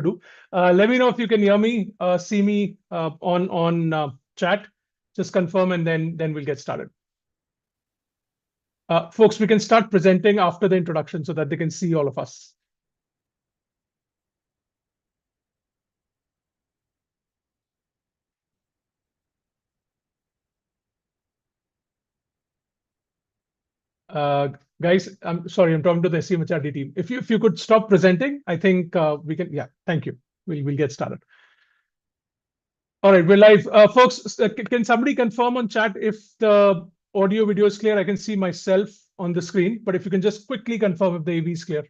do. Let me know if you can hear me, see me on chat. Just confirm, and then we'll get started. Folks, we can start presenting after the introduction so that they can see all of us. Guys, I'm sorry, I'm talking to the SCMHRD team. If you could stop presenting, I think we can. Yeah, thank you. We'll get started. All right, we're live. Folks, can somebody confirm on chat if the audio video is clear? I can see myself on the screen, but if you can just quickly confirm if the AV is clear.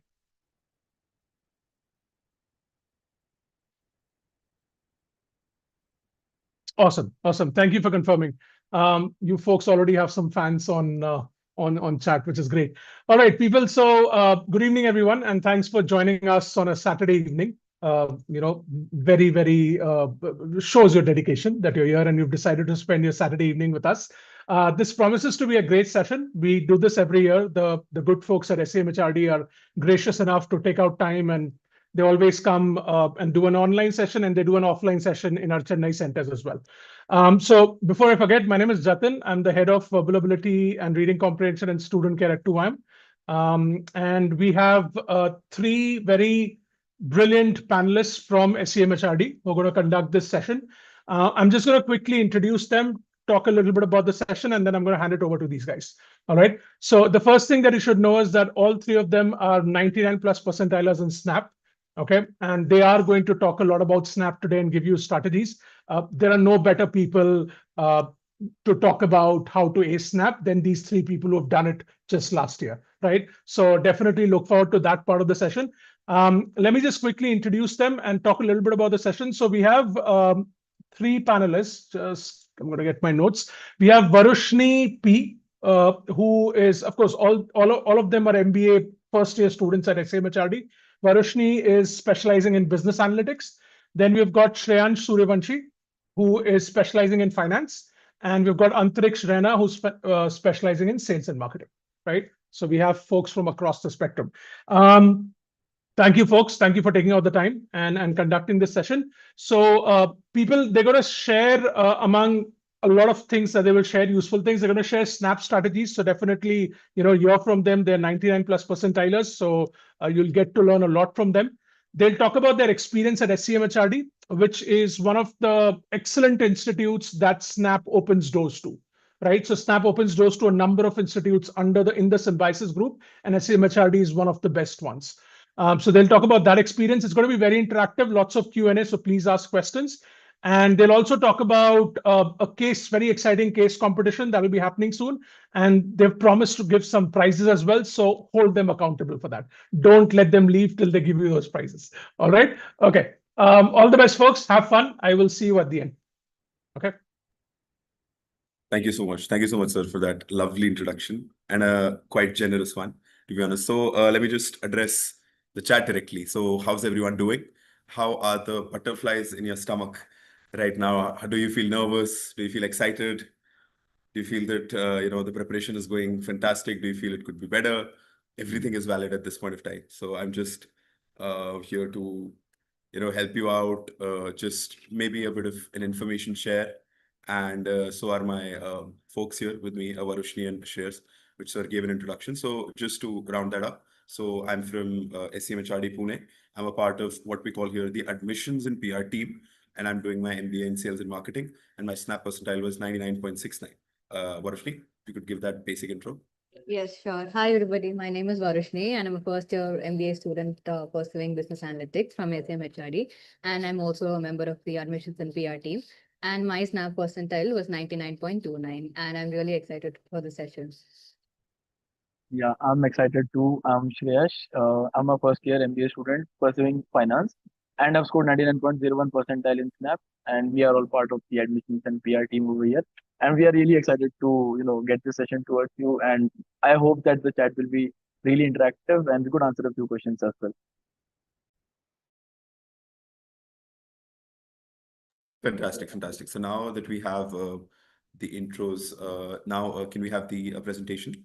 Awesome, awesome. Thank you for confirming. You folks already have some fans on chat, which is great. All right, people. So good evening, everyone, and thanks for joining us on a Saturday evening. Very shows your dedication that you're here and you've decided to spend your Saturday evening with us. This promises to be a great session. We do this every year. The good folks at SCMHRD are gracious enough to take out time, and they always come and do an online session, and they do an offline session in our Chennai centers as well. So before I forget, my name is Jatin. I'm the head of verbal ability and reading comprehension and student care at 2M. And we have three very brilliant panelists from SCMHRD who are going to conduct this session. I'm just going to quickly introduce them, talk a little bit about the session, and then I'm going to hand it over to these guys. All right. So the first thing that you should know is that all three of them are 99+ percentilers in Snap. Okay. And they are going to talk a lot about Snap today and give you strategies. There are no better people to talk about how to ace Snap than these three people who have done it just last year. Right. So definitely look forward to that part of the session. Let me just quickly introduce them and talk a little bit about the session. So we have three panelists. I'm going to get my notes. We have Varushni P, who is, of course, all of them are MBA first-year students at SCMHRD. Varushni is specializing in business analytics. Then we've got Shreyansh Suryavanshi, who is specializing in finance. And we've got Antariksh Raina, who's specializing in sales and marketing, right? So we have folks from across the spectrum. Thank you, folks. Thank you for taking out the time and conducting this session. So people, they're going to share among a lot of things that they will share useful things. They're going to share Snap strategies. So definitely, hear from them. They're 99+ percentilers. So you'll get to learn a lot from them. They'll talk about their experience at SCMHRD, which is one of the excellent institutes that Snap opens doors to. Right, so Snap opens doors to a number of institutes in the Symbiosis group, and SCMHRD is one of the best ones. So they'll talk about that experience. It's going to be very interactive, lots of Q&A, so please ask questions. And they'll also talk about a very exciting case competition that will be happening soon. And they've promised to give some prizes as well, so hold them accountable for that. Don't let them leave till they give you those prizes. All right? Okay. All the best, folks. Have fun. I will see you at the end. Okay. Thank you so much. Thank you so much, sir, for that lovely introduction and a quite generous one, to be honest. So let me just address the chat directly. So how's everyone doing? How are the butterflies in your stomach right now? How do you feel nervous? Do you feel excited? Do you feel that the preparation is going fantastic? Do you feel it could be better? Everything is valid at this point of time. So I'm just here to help you out, just maybe a bit of an information share. And so are my folks here with me, Varushni and Shreyas, which sir gave an introduction. So just to round that up, so I'm from SCMHRD Pune. I'm a part of what we call here the admissions and PR team, and I'm doing my MBA in sales and marketing. And my Snap percentile was 99.69. Varushni, you could give that basic intro. Yes, sure. Hi, everybody. My name is Varushni, and I'm a first-year MBA student pursuing business analytics from SCMHRD. And I'm also a member of the admissions and PR team. And my Snap percentile was 99.29. And I'm really excited for the session. Yeah, I'm excited too. I'm Shreyash. I'm a first-year MBA student pursuing finance. And I've scored 99.01 percentile in Snap. And we are all part of the admissions and PR team over here. And we are really excited to, get this session towards you. And I hope that the chat will be really interactive and we could answer a few questions as well. Fantastic, fantastic. So now that we have the intros, now can we have the presentation?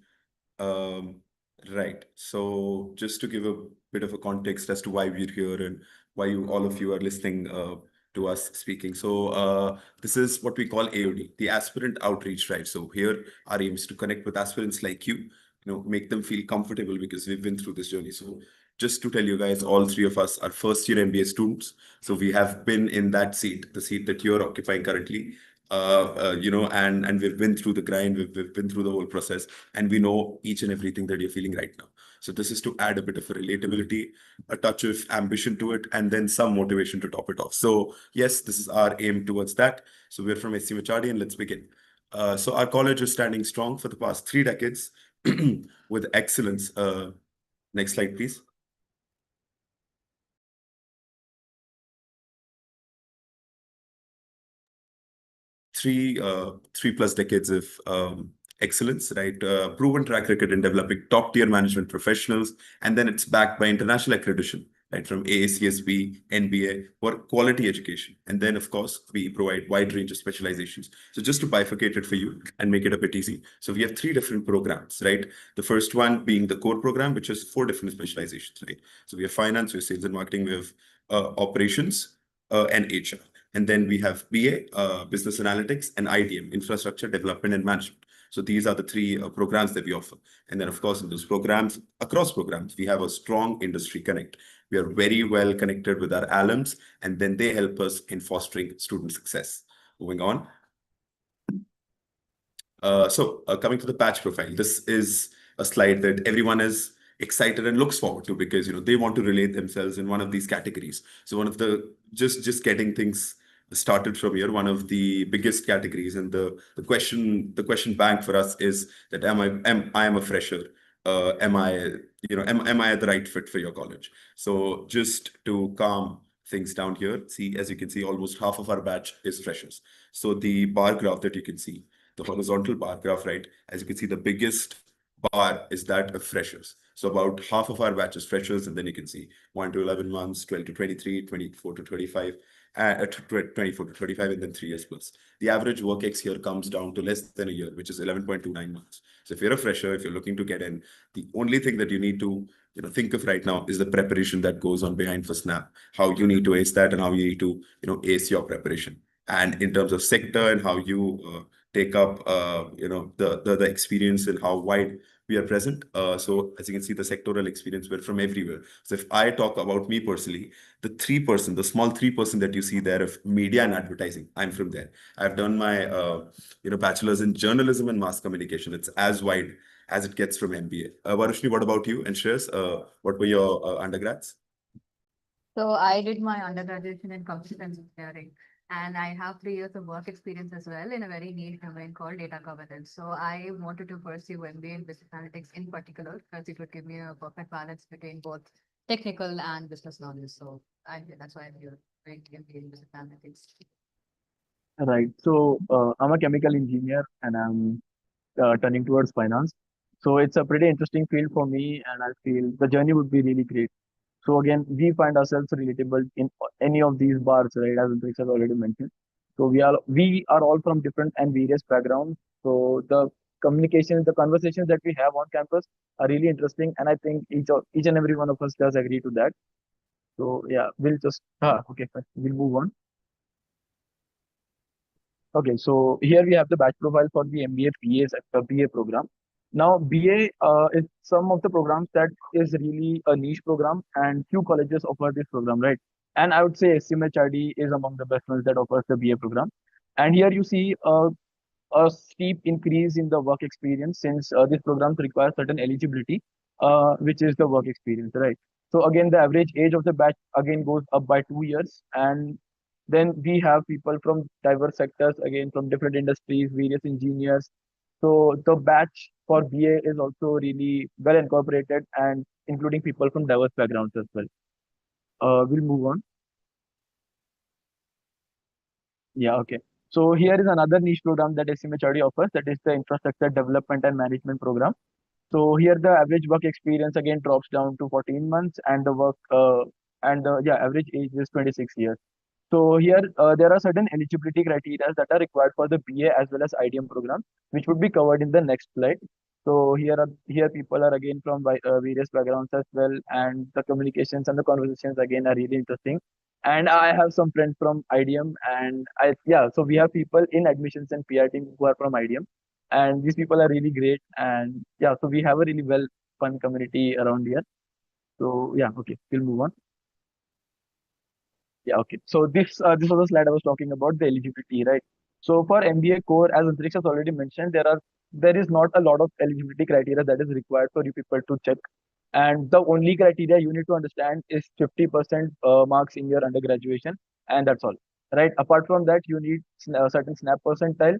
Right. So just to give a bit of a context as to why we're here and why all of you are listening to us speaking. So this is what we call AOD, the Aspirant Outreach Drive. So here our aim is to connect with aspirants like you know, make them feel comfortable because we've been through this journey. So just to tell you guys, all three of us are first year MBA students. So we have been in that seat, the seat that you're occupying currently. You know, and we've been through the grind, we've been through the whole process, and we know each and everything that you're feeling right now. So this is to add a bit of a relatability, a touch of ambition to it, and then some motivation to top it off. So yes, this is our aim towards that. So we're from SCMHRD, and let's begin. So our college is standing strong for the past 3 decades with excellence. Next slide, please. Three plus decades of excellence, right? Proven track record in developing top tier management professionals, and then it's backed by international accreditation, right? From AACSB, NBA for quality education, and then of course we provide wide range of specializations. So just to bifurcate it for you and make it a bit easy, so we have 3 different programs, right? The first one being the core program, which has 4 different specializations, right? So we have finance, we have sales and marketing, we have operations, and HR. And then we have BA, Business Analytics, and IDM, Infrastructure Development and Management. So these are the 3 programs that we offer. And then, of course, in those programs, across programs, we have a strong industry connect. We are very well connected with our alums, and then they help us in fostering student success. Moving on. Coming to the batch profile, this is a slide that everyone is excited and looks forward to because, you know, they want to relate themselves in one of these categories. So one of the, just getting things started from here, one of the biggest categories, and the question bank for us is that I am a fresher. Am I at the right fit for your college? So just to calm things down here, see, as you can see, almost half of our batch is freshers. So the bar graph that you can see, the horizontal bar graph, right? As you can see, the biggest bar is that of freshers. So about half of our batch is freshers, and then you can see 1 to 11 months, 12 to 23, 24 to 25, 24 to 35, and then 3 years plus. The average work X here comes down to less than a year, which is 11.29 months. So if you're a fresher, if you're looking to get in, the only thing that you need to think of right now is the preparation that goes on behind for SNAP, how you need to ace that and how you need to ace your preparation. And in terms of sector and how you take up the experience and how wide we are present. So as you can see, the sectoral experience, we're from everywhere. So if I talk about me personally, the small 3% that you see there of media and advertising, I'm from there. I've done my bachelor's in journalism and mass communication. It's as wide as it gets from MBA. Varushni, what about you? And Shreyas, what were your undergrads? So I did my undergraduate in computer science engineering, and I have 3 years of work experience as well in a very niche domain called data governance. So I wanted to pursue MBA in business analytics in particular because it would give me a perfect balance between both technical and business knowledge. So that's why I'm here doing MBA in business analytics. Right. So I'm a chemical engineer and I'm turning towards finance. So it's a pretty interesting field for me, and I feel the journey would be really great. So again, we find ourselves relatable in any of these bars, right? As Antrix has already mentioned. So we are all from different and various backgrounds. So the communications, the conversations that we have on campus are really interesting, and I think each and every one of us does agree to that. So yeah, we'll just okay, fine. We'll move on. Okay, so here we have the batch profile for the MBA BA program. Now, BA is some of the programs that is really a niche program, and few colleges offer this program, right? And I would say SCMHRD is among the best ones that offers the BA program. And here you see a steep increase in the work experience since these programs require certain eligibility, which is the work experience, right? So again, the average age of the batch again goes up by 2 years, and then we have people from diverse sectors, again from different industries, various engineers. So the batch for BA is also really well incorporated and including people from diverse backgrounds as well. We'll move on. Yeah, okay. So here is another niche program that SCMHRD offers, that is the Infrastructure Development and Management Program. So here the average work experience again drops down to 14 months, and the average age is 26 years. So here there are certain eligibility criteria that are required for the BA as well as IDM program, which would be covered in the next slide. So here people are again from various backgrounds as well, and the communications and the conversations again are really interesting. And I have some friends from IDM, and so we have people in admissions and PR team who are from IDM, and these people are really great. And yeah, so we have a really fun community around here. So yeah, okay, we'll move on. Yeah, okay. So this was the slide I was talking about, the eligibility, right? So for MBA core, as Antriksh has already mentioned, there is not a lot of eligibility criteria that is required for you people to check. And the only criteria you need to understand is 50% marks in your undergraduation, and that's all. Right. Apart from that, you need a certain SNAP percentile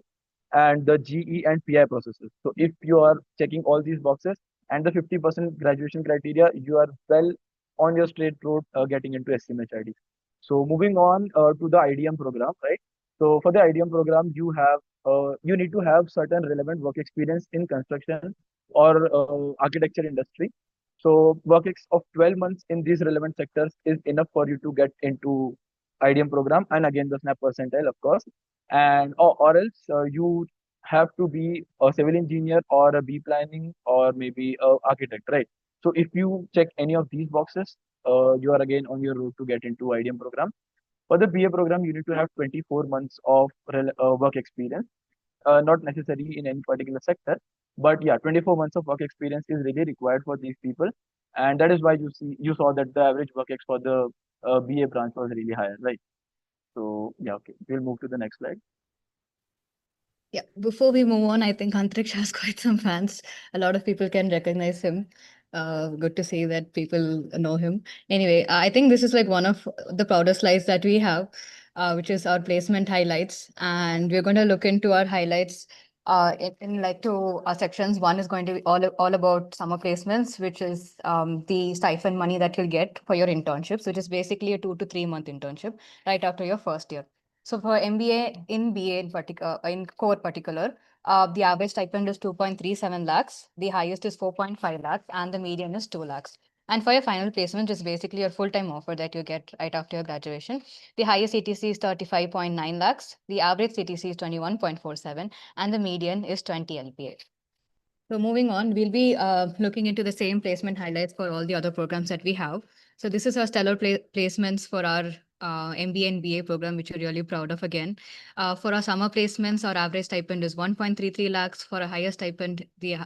and the GE and PI processes. So if you are checking all these boxes and the 50% graduation criteria, you are well on your straight road getting into SCMHRD. So moving on to the IDM program, right? So for the IDM program, you need to have certain relevant work experience in construction or architecture industry. So of 12 months in these relevant sectors is enough for you to get into IDM program, and again the SNAP percentile, of course. And or else you have to be a civil engineer or a B planning or maybe a architect, right? So if you check any of these boxes, you are again on your road to get into IDM program. For the BA program, you need to have 24 months of work experience, not necessary in any particular sector, but yeah, 24 months of work experience is really required for these people, and that is why you saw that the average work ex for the BA branch was really higher, right? So yeah, okay, we'll move to the next slide. Yeah, before we move on, I think Antriksh has quite some fans. A lot of people can recognize him. Good to see that people know him. Anyway, I think this is like one of the proudest slides that we have, which is our placement highlights. And we're going to look into our highlights in like two sections. One is going to be all about summer placements, which is the stipend money that you'll get for your internships, which is basically a 2 to 3 month internship right after your first year. So for MBA in BA in particular, in core particular, the average stipend is 2.37 lakhs, the highest is 4.5 lakhs, and the median is 2 lakhs. And for your final placement, is basically your full-time offer that you get right after your graduation. The highest CTC is 35.9 lakhs, the average CTC is 21.47, and the median is 20 LPA. So moving on, we'll be looking into the same placement highlights for all the other programs that we have. So this is our stellar placements for our MBA and BA program, which we're really proud of again. For our summer placements, our average stipend is 1.33 lakhs. For a higher stipend, the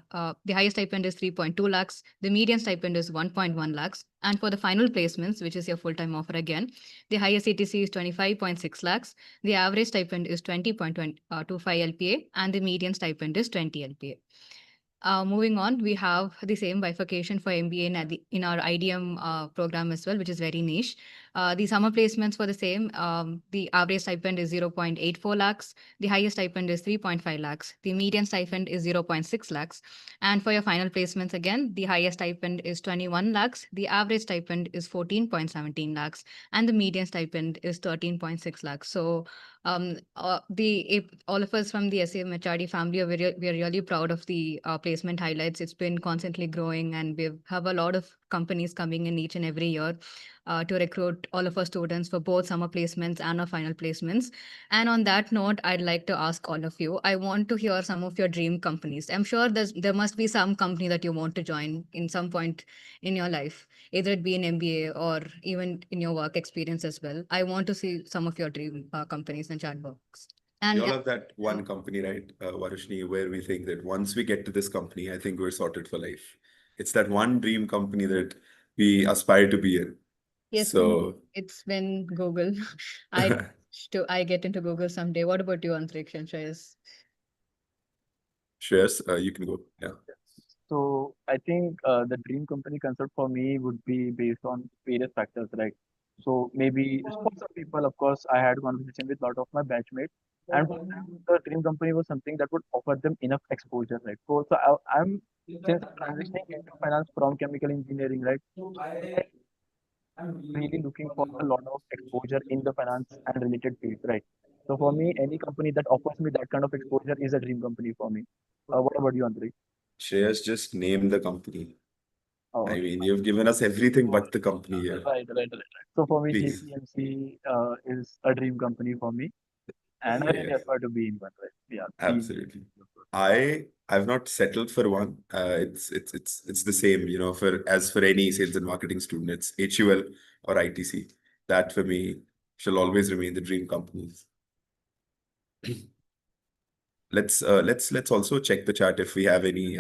highest stipend is 3.2 lakhs. The median stipend is 1.1 lakhs. And for the final placements, which is your full-time offer again, the highest CTC is 25.6 lakhs. The average stipend is 20.25 LPA, and the median stipend is 20 LPA. Moving on, we have the same bifurcation for MBA in our IDM program as well, which is very niche. The summer placements for the same, the average stipend is 0.84 lakhs. The highest stipend is 3.5 lakhs. The median stipend is 0.6 lakhs. And for your final placements again, the highest stipend is 21 lakhs. The average stipend is 14.17 lakhs. And the median stipend is 13.6 lakhs. So all of us from the SCMHRD family we're really proud of the placement highlights. It's been constantly growing, and we have a lot of companies coming in each and every year to recruit all of our students for both summer placements and our final placements. And on that note, I'd like to ask all of you, I want to hear some of your dream companies. I'm sure there must be some company that you want to join in some point in your life, either it be in MBA or even in your work experience as well. I want to see some of your dream companies and chat box. And We all have that one company, right, Varushni, where we think that once we get to this company, I think we're sorted for life. It's that one dream company that we aspire to be in. yes, So it's been Google. I get into Google someday. What about you, Antriksh and Shreyas? Shreyas, you can go. Yeah. So I think the dream company concept for me would be based on various factors, right? So maybe for some people, of course, I had conversation with a lot of my batchmates, and for them, the dream company was something that would offer them enough exposure, right? I'm since I'm transitioning into finance from chemical engineering, right? So I'm really looking for a lot of exposure in the finance and related fields, right? So for me, any company that offers me that kind of exposure is a dream company for me. What about you, Andre? Shreyas, just name the company. Oh, I okay. mean, you've given us everything but the company here. Right. So for me, Please. GPMC is a dream company for me. And I really Yes, aspire to be in one, right? Yeah, absolutely. I've not settled for one. It's the same, for as for any sales and marketing student, it's HUL or ITC. That for me shall always remain the dream companies. Let's also check the chat if we have any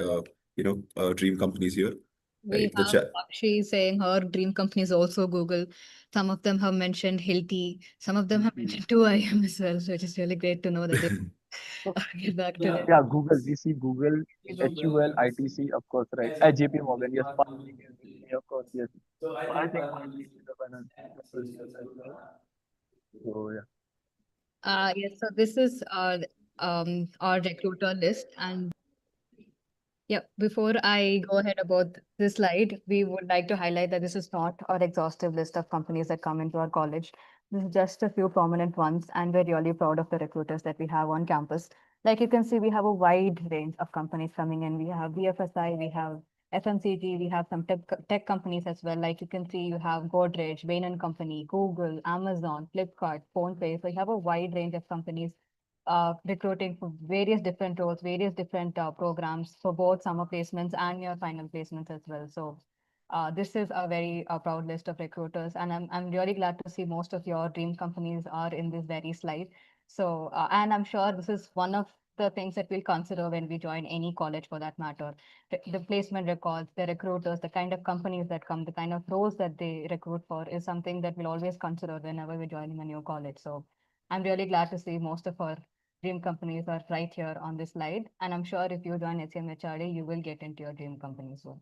dream companies here. We Right, the have chat. Akshi saying her dream company is also Google. Some of them have mentioned Hilti. Some of them have mentioned 2IM as well, so which is really great to know that they get back to them. Yeah, Google. We see Google, HUL, ITC, of course, right? JP Morgan, yes, Partly, of course, yes. So I think Partly is the finance as well. So yeah. Yes, so this is our recruiter list. And yeah, before I go ahead about this slide, we would like to highlight that this is not our exhaustive list of companies that come into our college. This is just a few prominent ones, and we're really proud of the recruiters that we have on campus. Like you can see, we have a wide range of companies coming in. We have BFSI, we have FMCG, we have some tech companies as well. Like you can see, you have Godrej, Bain and Company, Google, Amazon, Flipkart, PhonePe. So you have a wide range of companies recruiting for various different roles, various different programs for both summer placements and your final placements as well. So this is a very proud list of recruiters, and I'm really glad to see most of your dream companies are in this very slide. So and I'm sure this is one of the things that we'll consider when we join any college for that matter. The placement records, the recruiters, the kind of companies that come, the kind of roles that they recruit for is something that we'll always consider whenever we're joining a new college. So I'm really glad to see most of our dream companies are right here on this slide. And I'm sure if you join SCMHRD, you will get into your dream company soon.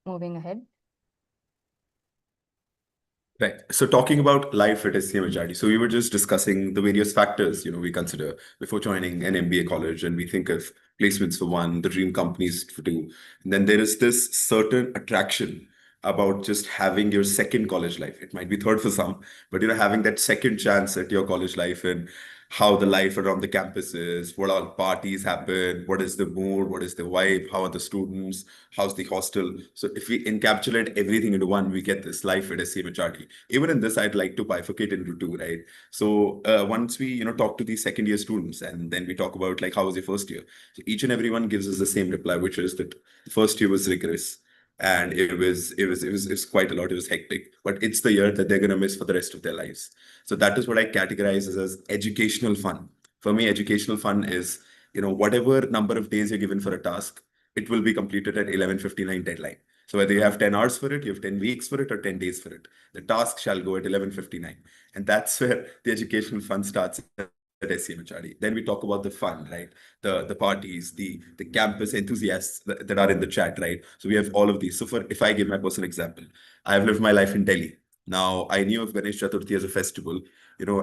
Moving ahead. Right. So talking about life at SCMHRD, so we were just discussing the various factors, we consider before joining an MBA college, and we think of placements for one, the dream companies for two. And then there is this certain attraction about just having your second college life. It might be third for some, but having that second chance at your college life and how the life around the campus is, what all parties happen, what is the mood, what is the vibe, how are the students, how's the hostel. So if we encapsulate everything into one, we get this life at SCMHRD. Even in this, I'd like to bifurcate into two, right? So once we, talk to the second year students, and then we talk about like, how was your first year? So each and everyone gives us the same reply, which is that the first year was rigorous. And it was quite a lot. It was hectic, but it's the year that they're going to miss for the rest of their lives. So that is what I categorize as educational fun. For me, educational fun is, whatever number of days you're given for a task, it will be completed at 11:59 deadline. So whether you have 10 hours for it, you have 10 weeks for it, or 10 days for it, the task shall go at 11:59. And that's where the educational fun starts at SCMHRD. Then we talk about the fun, right? The parties, the campus enthusiasts that are in the chat, right? So we have all of these. So if I give my personal example, I've lived my life in Delhi. Now I knew of Ganesh Chaturthi as a festival,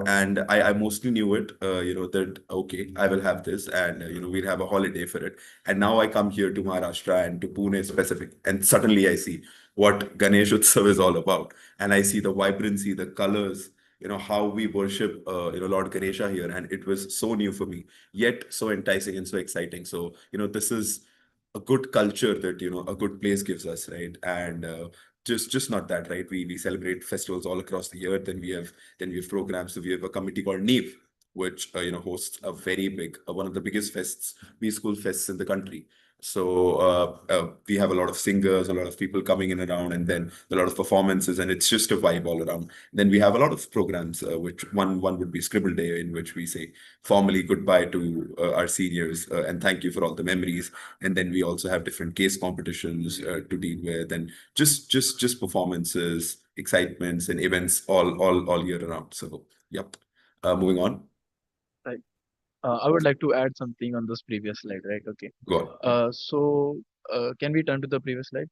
and I mostly knew it, that okay, I will have this, and we'll have a holiday for it. And now I come here to Maharashtra and to Pune specific, and suddenly I see what Ganesh Utsav is all about, and I see the vibrancy, the colors, how we worship, Lord Ganesha here, and it was so new for me, yet so enticing and so exciting. So this is a good culture that a good place gives us, right? And just not that, right? We celebrate festivals all across the year. Then we have programs. So we have a committee called NEEV, which hosts a very big, one of the biggest fests, B-School fests in the country. So we have a lot of singers, a lot of people coming in around, and then a lot of performances, and it's just a vibe all around. Then we have a lot of programs, which one would be Scribble Day, in which we say formally goodbye to our seniors, and thank you for all the memories. And then we also have different case competitions to deal with, and just performances, excitements, and events all year around. So yep. Moving on. Right. I would like to add something on this previous slide, right? Okay. Go on. Can we turn to the previous slide?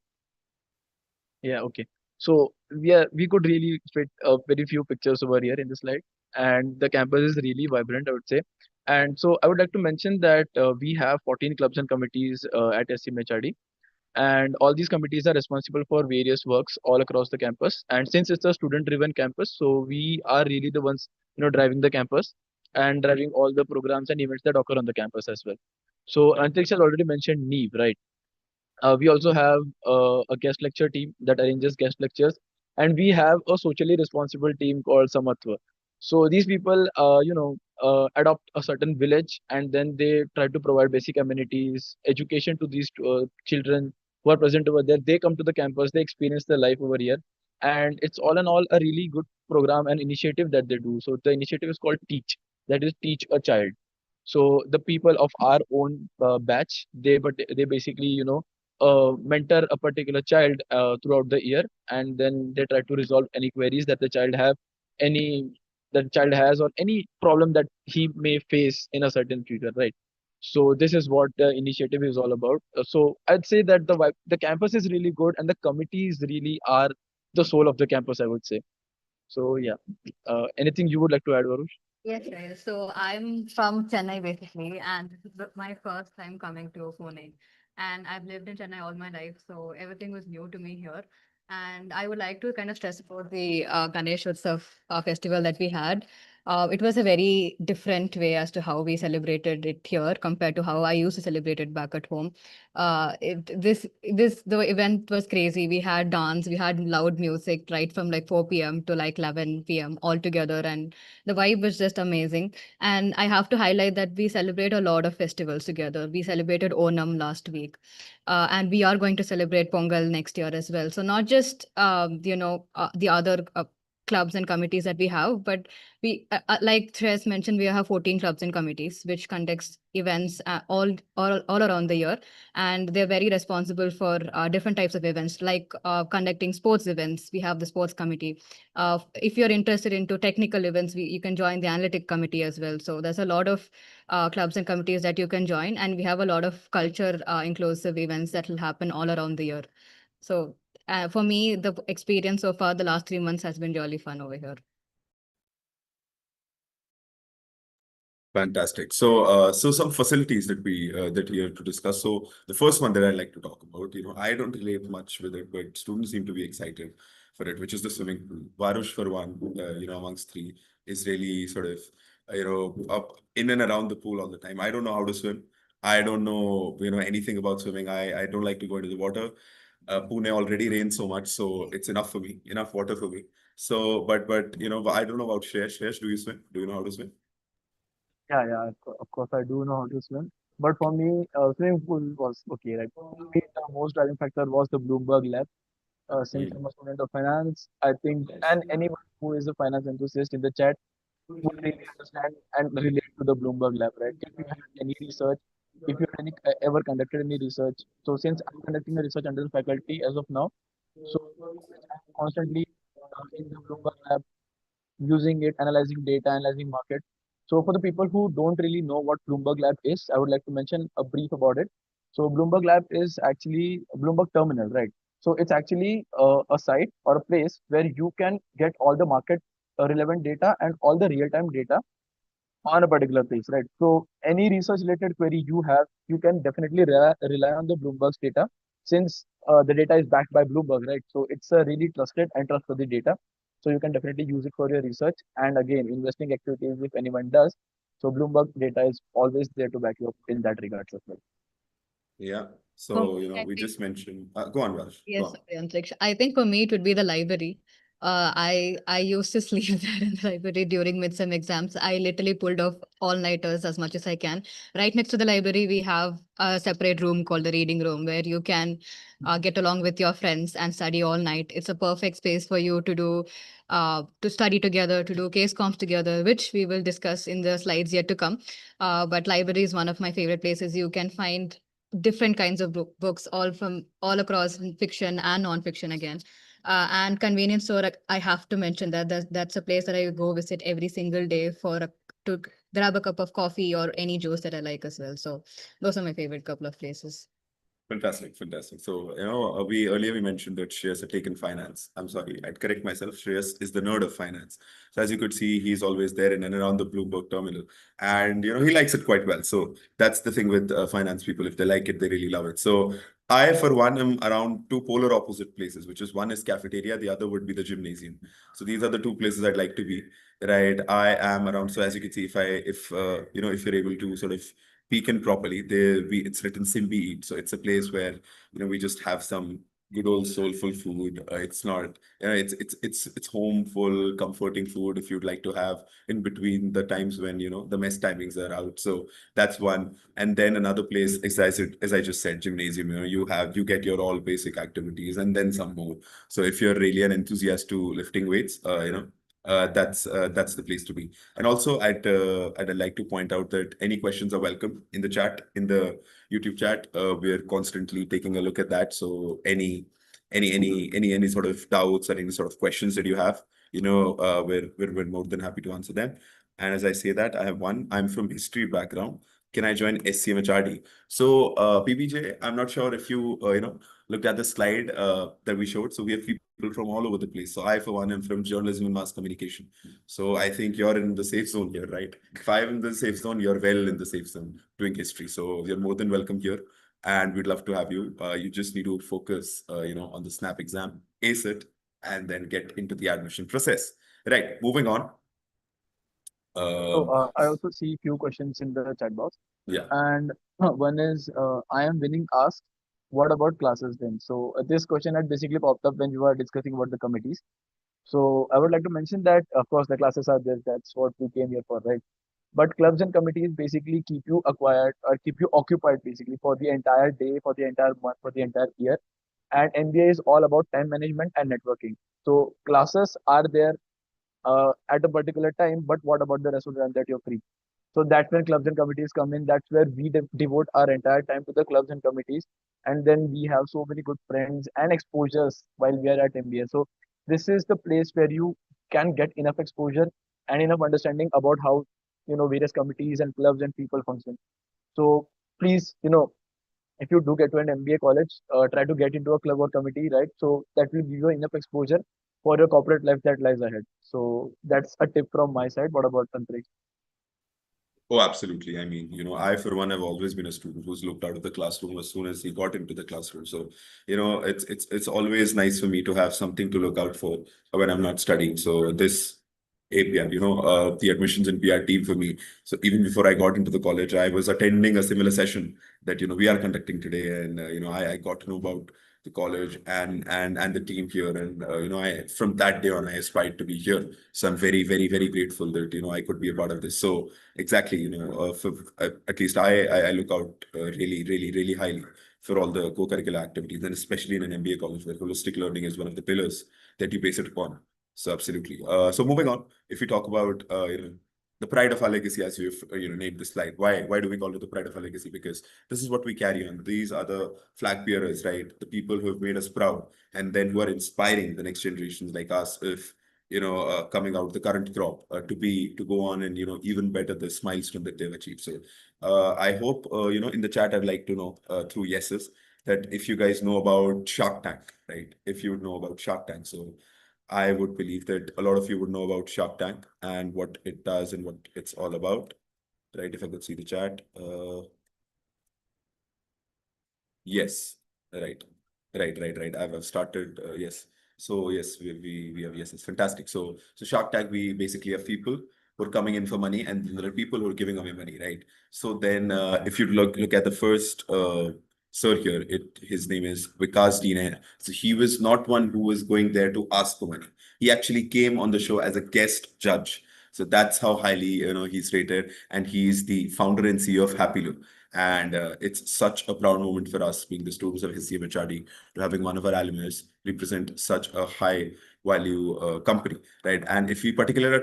Yeah, okay. So we could really fit very few pictures over here in the slide, and the campus is really vibrant, I would say. And so I would like to mention that we have 14 clubs and committees at SCMHRD, and all these committees are responsible for various works all across the campus. And since it's a student-driven campus, so we are really the ones driving the campus and driving all the programs and events that occur on the campus as well. So Antrix has already mentioned NEEV, right? We also have a guest lecture team that arranges guest lectures, and we have a socially responsible team called Samatva. So these people, adopt a certain village, and then they try to provide basic amenities, education to these children who are present over there. They come to the campus, they experience their life over here, and it's all in all a really good program and initiative that they do. So the initiative is called Teach, that is Teach a Child. So the people of our own batch, they basically mentor a particular child throughout the year, and then they try to resolve any queries that any the child has, or any problem that he may face in a certain future, right? So this is what the initiative is all about. So I'd say that the campus is really good, and the committees really are the soul of the campus, I would say. So yeah, anything you would like to add, Varush? Yes, right. So I'm from Chennai basically, and this is my first time coming to Pune. And I've lived in Chennai all my life, so everything was new to me here. And I would like to kind of stress about the Ganesh Utsav festival that we had. It was a very different way as to how we celebrated it here compared to how I used to celebrate it back at home. The event was crazy. We had dance, we had loud music right from like 4 p.m. to like 11 p.m. all together, and the vibe was just amazing. And I have to highlight that we celebrate a lot of festivals together. We celebrated Onam last week, and we are going to celebrate Pongal next year as well. So not just the other clubs and committees that we have, but we like Tres mentioned, we have 14 clubs and committees which conducts events all around the year, and they're very responsible for different types of events like conducting sports events. We have the sports committee. If you're interested into technical events, you can join the analytic committee as well. So there's a lot of clubs and committees that you can join, and we have a lot of culture inclusive events that will happen all around the year. So for me, the experience so far, the last 3 months has been really fun over here. Fantastic. So some facilities that we have to discuss. So the first one that I'd like to talk about, I don't relate much with it, but students seem to be excited for it, which is the swimming pool. Varush, for one, amongst three, is really sort of, up in and around the pool all the time. I don't know how to swim. I don't know, anything about swimming. I don't like to go into the water. Pune already rains so much, so it's enough for me, enough water for me. So, but I don't know about Shreyash. Shreyash, do you swim? Do you know how to swim? Yeah, yeah, of course, I do know how to swim. But for me, swimming pool was okay. Like for me, the most driving factor was the Bloomberg lab. Since Hmm. I'm a student of finance, I think, and anyone who is a finance enthusiast in the chat would really understand and relate to the Bloomberg lab, right? If you had any research, if you had ever conducted any research, so since I'm conducting a research under the faculty as of now, so I'm constantly in the Bloomberg lab, using it, analyzing data, analyzing market. So for the people who don't really know what Bloomberg Lab is, I would like to mention a brief about it. So Bloomberg Lab is actually a Bloomberg terminal, right? So it's actually a site or a place where you can get all the market relevant data and all the real-time data on a particular place, right? So any research related query you have, you can definitely rely on the Bloomberg's data, since the data is backed by Bloomberg, right? So it's a really trusted and trustworthy data. So you can definitely use it for your research and again investing activities if anyone does. So Bloomberg data is always there to back you up in that regards as well. Yeah. For So, me, I we think just mentioned, go on, Raj, go yes, on. sorry, Antriksh. I think for me it would be the library. I used to sleep there in the library during midsem exams. I literally pulled off all-nighters as much as I can. Right next to the library, we have a separate room called the reading room where you can get along with your friends and study all night. It's a perfect space for you to study together, to do case comps together, which we will discuss in the slides yet to come. But library is one of my favorite places. You can find different kinds of books, all across fiction and non-fiction again. And convenience store, I have to mention that's a place that I go visit every single day to grab a cup of coffee or any juice that I like as well. So those are my favorite couple of places. Fantastic, fantastic. So, we earlier mentioned that Shreyas had taken finance. I'm sorry, I'd correct myself. Shreyas is the nerd of finance. So as you could see, he's always there in and around the Bloomberg terminal. And, he likes it quite well. So that's the thing with finance people. If they like it, they really love it. So I, for one, am around two polar opposite places, which is one is cafeteria, the other would be the gymnasium. So these are the two places I'd like to be, right? I am around. So as you can see, if you're able to sort of peek in properly, it's written Simbi Eat. So it's a place where, we just have some good old soulful food. It's not, it's homeful, comforting food if you'd like to have in between the times when the mess timings are out. So that's one. And then another place, as I just said, gymnasium. You get your all basic activities and then some more. So if you're really an enthusiast to lifting weights, that's the place to be. And also, I'd like to point out that any questions are welcome in the chat, in the YouTube chat. We're constantly taking a look at that. So any sort of doubts or any sort of questions that you have, we're more than happy to answer them. And as I say that, I have one. I'm from history background. Can I join SCMHRD? So, PBJ, I'm not sure if you looked at the slide that we showed. So we have people from all over the place. So I, for one, am from journalism and mass communication. So I think you're in the safe zone here, right? If I'm in the safe zone, you're well in the safe zone doing history. So you're more than welcome here, and we'd love to have you. You just need to focus, on the SNAP exam, ace it, and then get into the admission process. Right. Moving on. I also see few questions in the chat box. Yeah. And one is, I am winning asked, what about classes then? So this question had basically popped up when we were discussing about the committees. So I would like to mention that, of course, the classes are there. That's what we came here for, right? But clubs and committees basically keep you acquired or keep you occupied basically for the entire day, for the entire month, for the entire year. And MBA is all about time management and networking. So classes are there at a particular time, but what about the rest of the time that you're free? So that's when clubs and committees come in. That's where we devote our entire time to the clubs and committees. And then we have so many good friends and exposures while we are at MBA. So this is the place where you can get enough exposure and enough understanding about how, various committees and clubs and people function. So please, if you do get to an MBA college, try to get into a club or committee, right? So that will give you enough exposure for your corporate life that lies ahead. So that's a tip from my side. What about Tantrik? Oh, absolutely. I mean, I, for one, have always been a student who's looked out of the classroom as soon as he got into the classroom. So, it's always nice for me to have something to look out for when I'm not studying. So this APR, the admissions and PR team for me. So even before I got into the college, I was attending a similar session that, we are conducting today. And, I got to know about the college and the team here. And, I, from that day on, I aspired to be here. So I'm very, very, very grateful that, I could be a part of this. So, exactly, at least I look out really, really, really highly for all the co-curricular activities, and especially in an MBA college where holistic learning is one of the pillars that you base it upon. So absolutely. So moving on, if we talk about the pride of our legacy, as you've named this slide, why do we call it the pride of our legacy? Because this is what we carry on. These are the flag bearers, right? The people who have made us proud, and then who are inspiring the next generations like us. If coming out the current crop to go on and even better this milestone that they've achieved. So I hope in the chat I'd like to know through yeses that if you guys know about Shark Tank, right? If you would know about Shark Tank, so I would believe that a lot of you would know about Shark Tank and what it does and what it's all about, right? If I could see the chat. Yes, right. I've started, yes. So yes, we have yes, it's fantastic. So Shark Tank, we basically have people who are coming in for money, and there are people who are giving away money, right? So then if you look at the first sir here, his name is Vikas Dine. So he was not one who was going there to ask for money. He actually came on the show as a guest judge. So that's how highly he's rated, and he's the founder and CEO of Happy Loop. And it's such a proud moment for us, being the students of his CMHRD, to having one of our alumni represent such a high value company, right? And if we particularly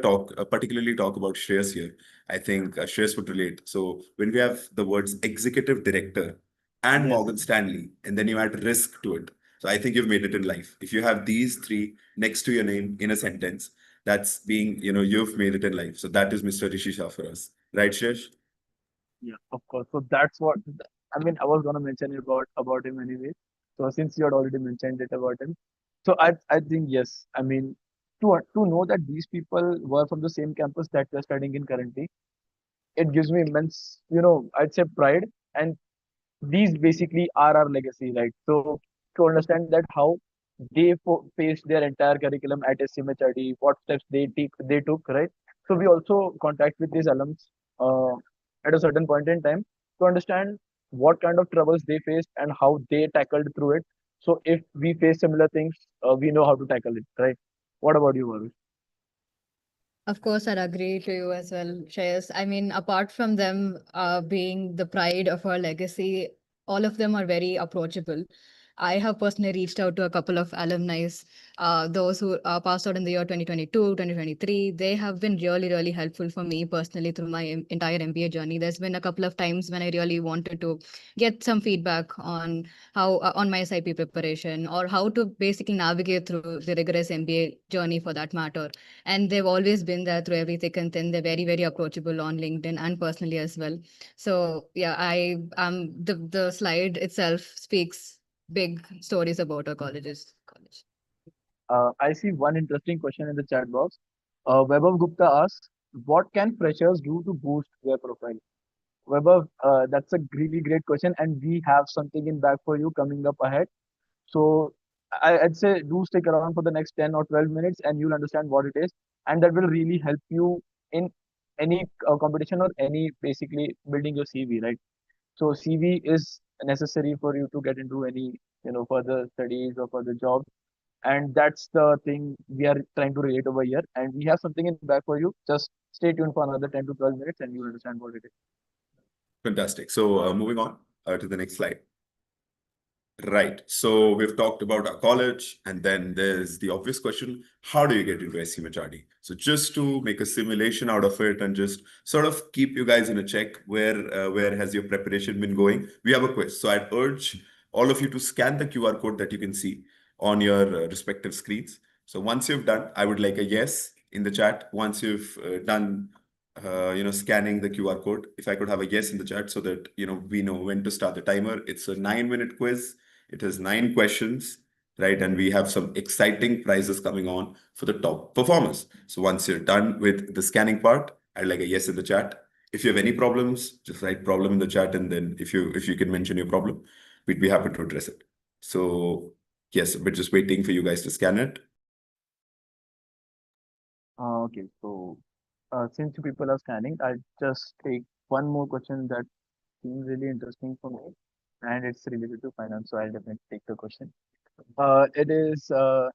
talk about Shreyas here, I think Shreyas would relate. So when we have the words executive director and Yes. Morgan Stanley, and then you add risk to it. So I think you've made it in life. If you have these three next to your name in a sentence, that's being, you've made it in life. So that is Mr. Rishi Shah for us. Right, Shreyash? Yeah, of course. So that's what I mean. I was gonna mention about him anyway. So since you had already mentioned it about him, so I think yes. I mean, to know that these people were from the same campus that we're studying in currently, it gives me immense, I'd say pride. And these basically are our legacy, right? So to understand that how they faced their entire curriculum at SCMHRD, what steps they took, right? So we also contact with these alums uh, at a certain point in time to understand what kind of troubles they faced and how they tackled through it. So if we face similar things, we know how to tackle it, right? What about you, Varush? Of course, I'd agree to you as well, Shreyas. I mean, apart from them being the pride of our legacy, all of them are very approachable. I have personally reached out to a couple of alumni, those who passed out in the year 2022, 2023. They have been really, really helpful for me personally through my entire MBA journey. There's been a couple of times when I really wanted to get some feedback on how on my SIP preparation or how to basically navigate through the rigorous MBA journey for that matter. And they've always been there through every thick and thin. They're very, very approachable on LinkedIn and personally as well. So yeah, I the slide itself speaks big stories about our college. I see one interesting question in the chat box. Vaibhav Gupta asks, what can freshers do to boost their profile? Vaibhav, that's a really great question, and we have something in back for you coming up ahead. So I'd say do stick around for the next 10 or 12 minutes and you'll understand what it is. And that will really help you in any competition or any basically building your CV, right? So CV is necessary for you to get into any, further studies or further jobs. And that's the thing we are trying to relate over here. And we have something in back for you. Just stay tuned for another 10 to 12 minutes and you'll understand what it is. Fantastic. So moving on to the next slide. Right. So we've talked about our college, and then there's the obvious question, how do you get into SCMHRD? So just to make a simulation out of it and just sort of keep you guys in a check, where has your preparation been going? We have a quiz. So I'd urge all of you to scan the QR code that you can see on your respective screens. So once you've done, I would like a yes in the chat. Once you've done scanning the QR code, if I could have a yes in the chat so that, we know when to start the timer. It's a 9-minute quiz. It has 9 questions, right? And we have some exciting prizes coming on for the top performers. So once you're done with the scanning part, I'd like a yes in the chat. If you have any problems, just write problem in the chat. And then if you can mention your problem, we'd be happy to address it. So yes, we're just waiting for you guys to scan it. Okay, so since you people are scanning, I'll just take one more question that seems really interesting for me, and it's related to finance. So I'll definitely take the question. It is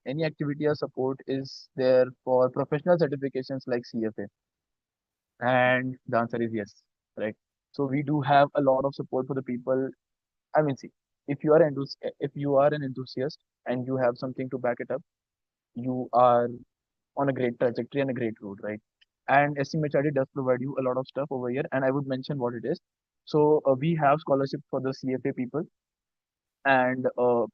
any activity or support is there for professional certifications like CFA? And the answer is yes, right? So we do have a lot of support for the people. I mean, see, if you are an enthusiast and you have something to back it up, you are on a great trajectory and a great road, right? And SCMHRD does provide you a lot of stuff over here, and I would mention what it is. So we have scholarships for the CFA people and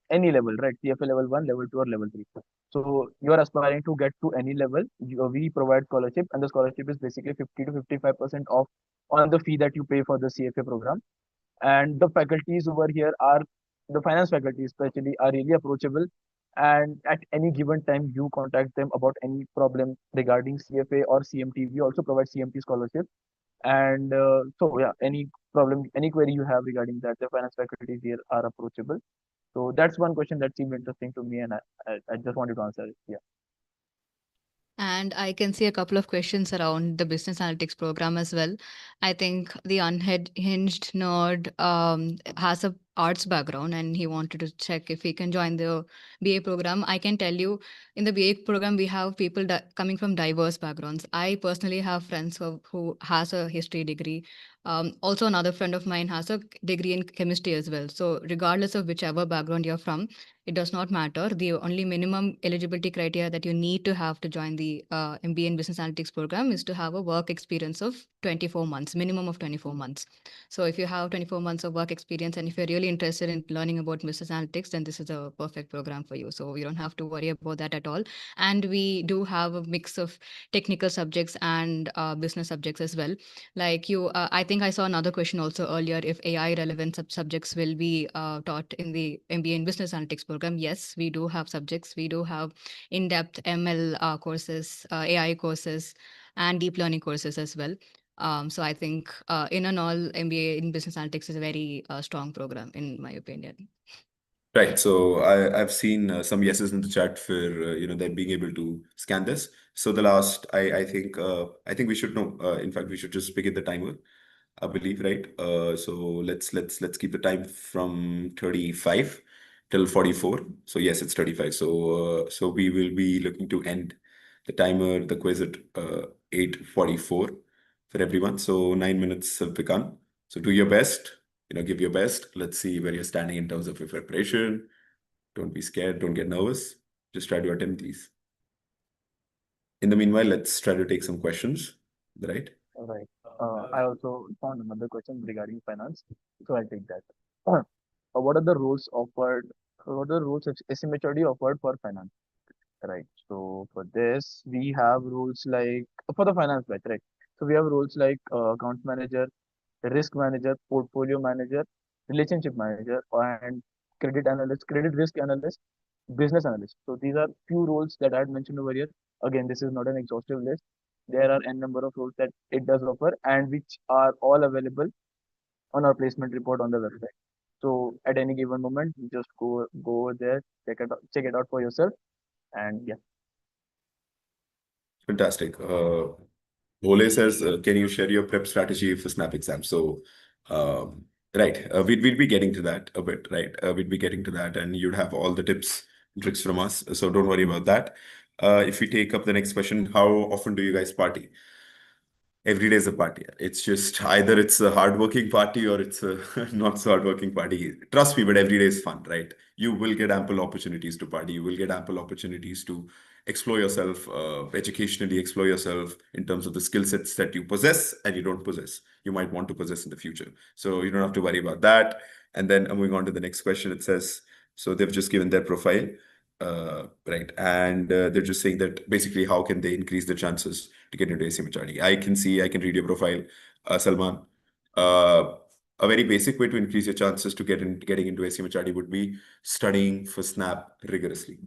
any level, right? CFA level 1, level 2, or level 3. So you are aspiring to get to any level, we provide scholarship, and the scholarship is basically 50 to 55% off on the fee that you pay for the CFA program. And the faculties over here are the finance faculty especially are really approachable, and at any given time you contact them about any problem regarding CFA or CMT. We also provide CMT scholarship, and so yeah, any problem, any query you have regarding that, the finance faculties here are approachable. So that's one question that seemed interesting to me, and I just wanted to answer it. Yeah. And I can see a couple of questions around the business analytics program as well. I think the unhinged nerd has a arts background and he wanted to check if he can join the BA program. I can tell you in the BA program, we have people coming from diverse backgrounds. I personally have friends who has a history degree. Also, another friend of mine has a degree in chemistry as well. So regardless of whichever background you're from, it does not matter. The only minimum eligibility criteria that you need to have to join the MBA in Business Analytics program is to have a work experience of 24 months, minimum of 24 months. So if you have 24 months of work experience and if you're really interested in learning about business analytics, then this is a perfect program for you. So you don't have to worry about that at all. And we do have a mix of technical subjects and business subjects as well. Like I think I saw another question also earlier, if AI relevant subjects will be taught in the MBA in Business Analytics program. Yes, we do have subjects. We do have in-depth ML courses, AI courses, and deep learning courses as well. So I think in and all, MBA in Business Analytics is a very strong program, in my opinion. Right. So I've seen some yeses in the chat for them being able to scan this. So the last, I think we should know. In fact, we should just begin the timer, I believe, right? So let's keep the time from 35. till 44. So yes, it's 35. So we will be looking to end the timer, the quiz at 8:44 for everyone. So 9 minutes have begun. So do your best, give your best. Let's see where you're standing in terms of your preparation. Don't be scared, don't get nervous. Just try to attempt these. In the meanwhile, let's try to take some questions, right? All right. I also found another question regarding finance, so I'll take that. What are the rules offered? What are the rules of SCMHRD offered for finance? Right. So for this, we have rules like for the finance batch, right? So we have rules like account manager, risk manager, portfolio manager, relationship manager, and credit analyst, credit risk analyst, business analyst. So these are few roles that I had mentioned over here. Again, this is not an exhaustive list. There are n number of roles that it does offer and which are all available on our placement report on the website. So at any given moment, you just go over there, check it out for yourself, and yeah. Fantastic. Bole says, can you share your prep strategy for SNAP exam? So, right, we'd be getting to that a bit, right? We'd be getting to that, and you'd have all the tips and tricks from us. So don't worry about that. If we take up the next question, how often do you guys party? Every day is a party. It's just either it's a hardworking party or it's a not so hardworking party. Trust me, but every day is fun, right? You will get ample opportunities to party. You will get ample opportunities to explore yourself, educationally explore yourself in terms of the skill sets that you possess and you don't possess. You might want to possess in the future. So you don't have to worry about that. And then moving on to the next question, it says, so they've just given their profile. Right. And they're just saying that basically, how can they increase the chances to get into SCMHRD? I can read your profile, Salman. A very basic way to increase your chances to getting into SCMHRD would be studying for SNAP rigorously.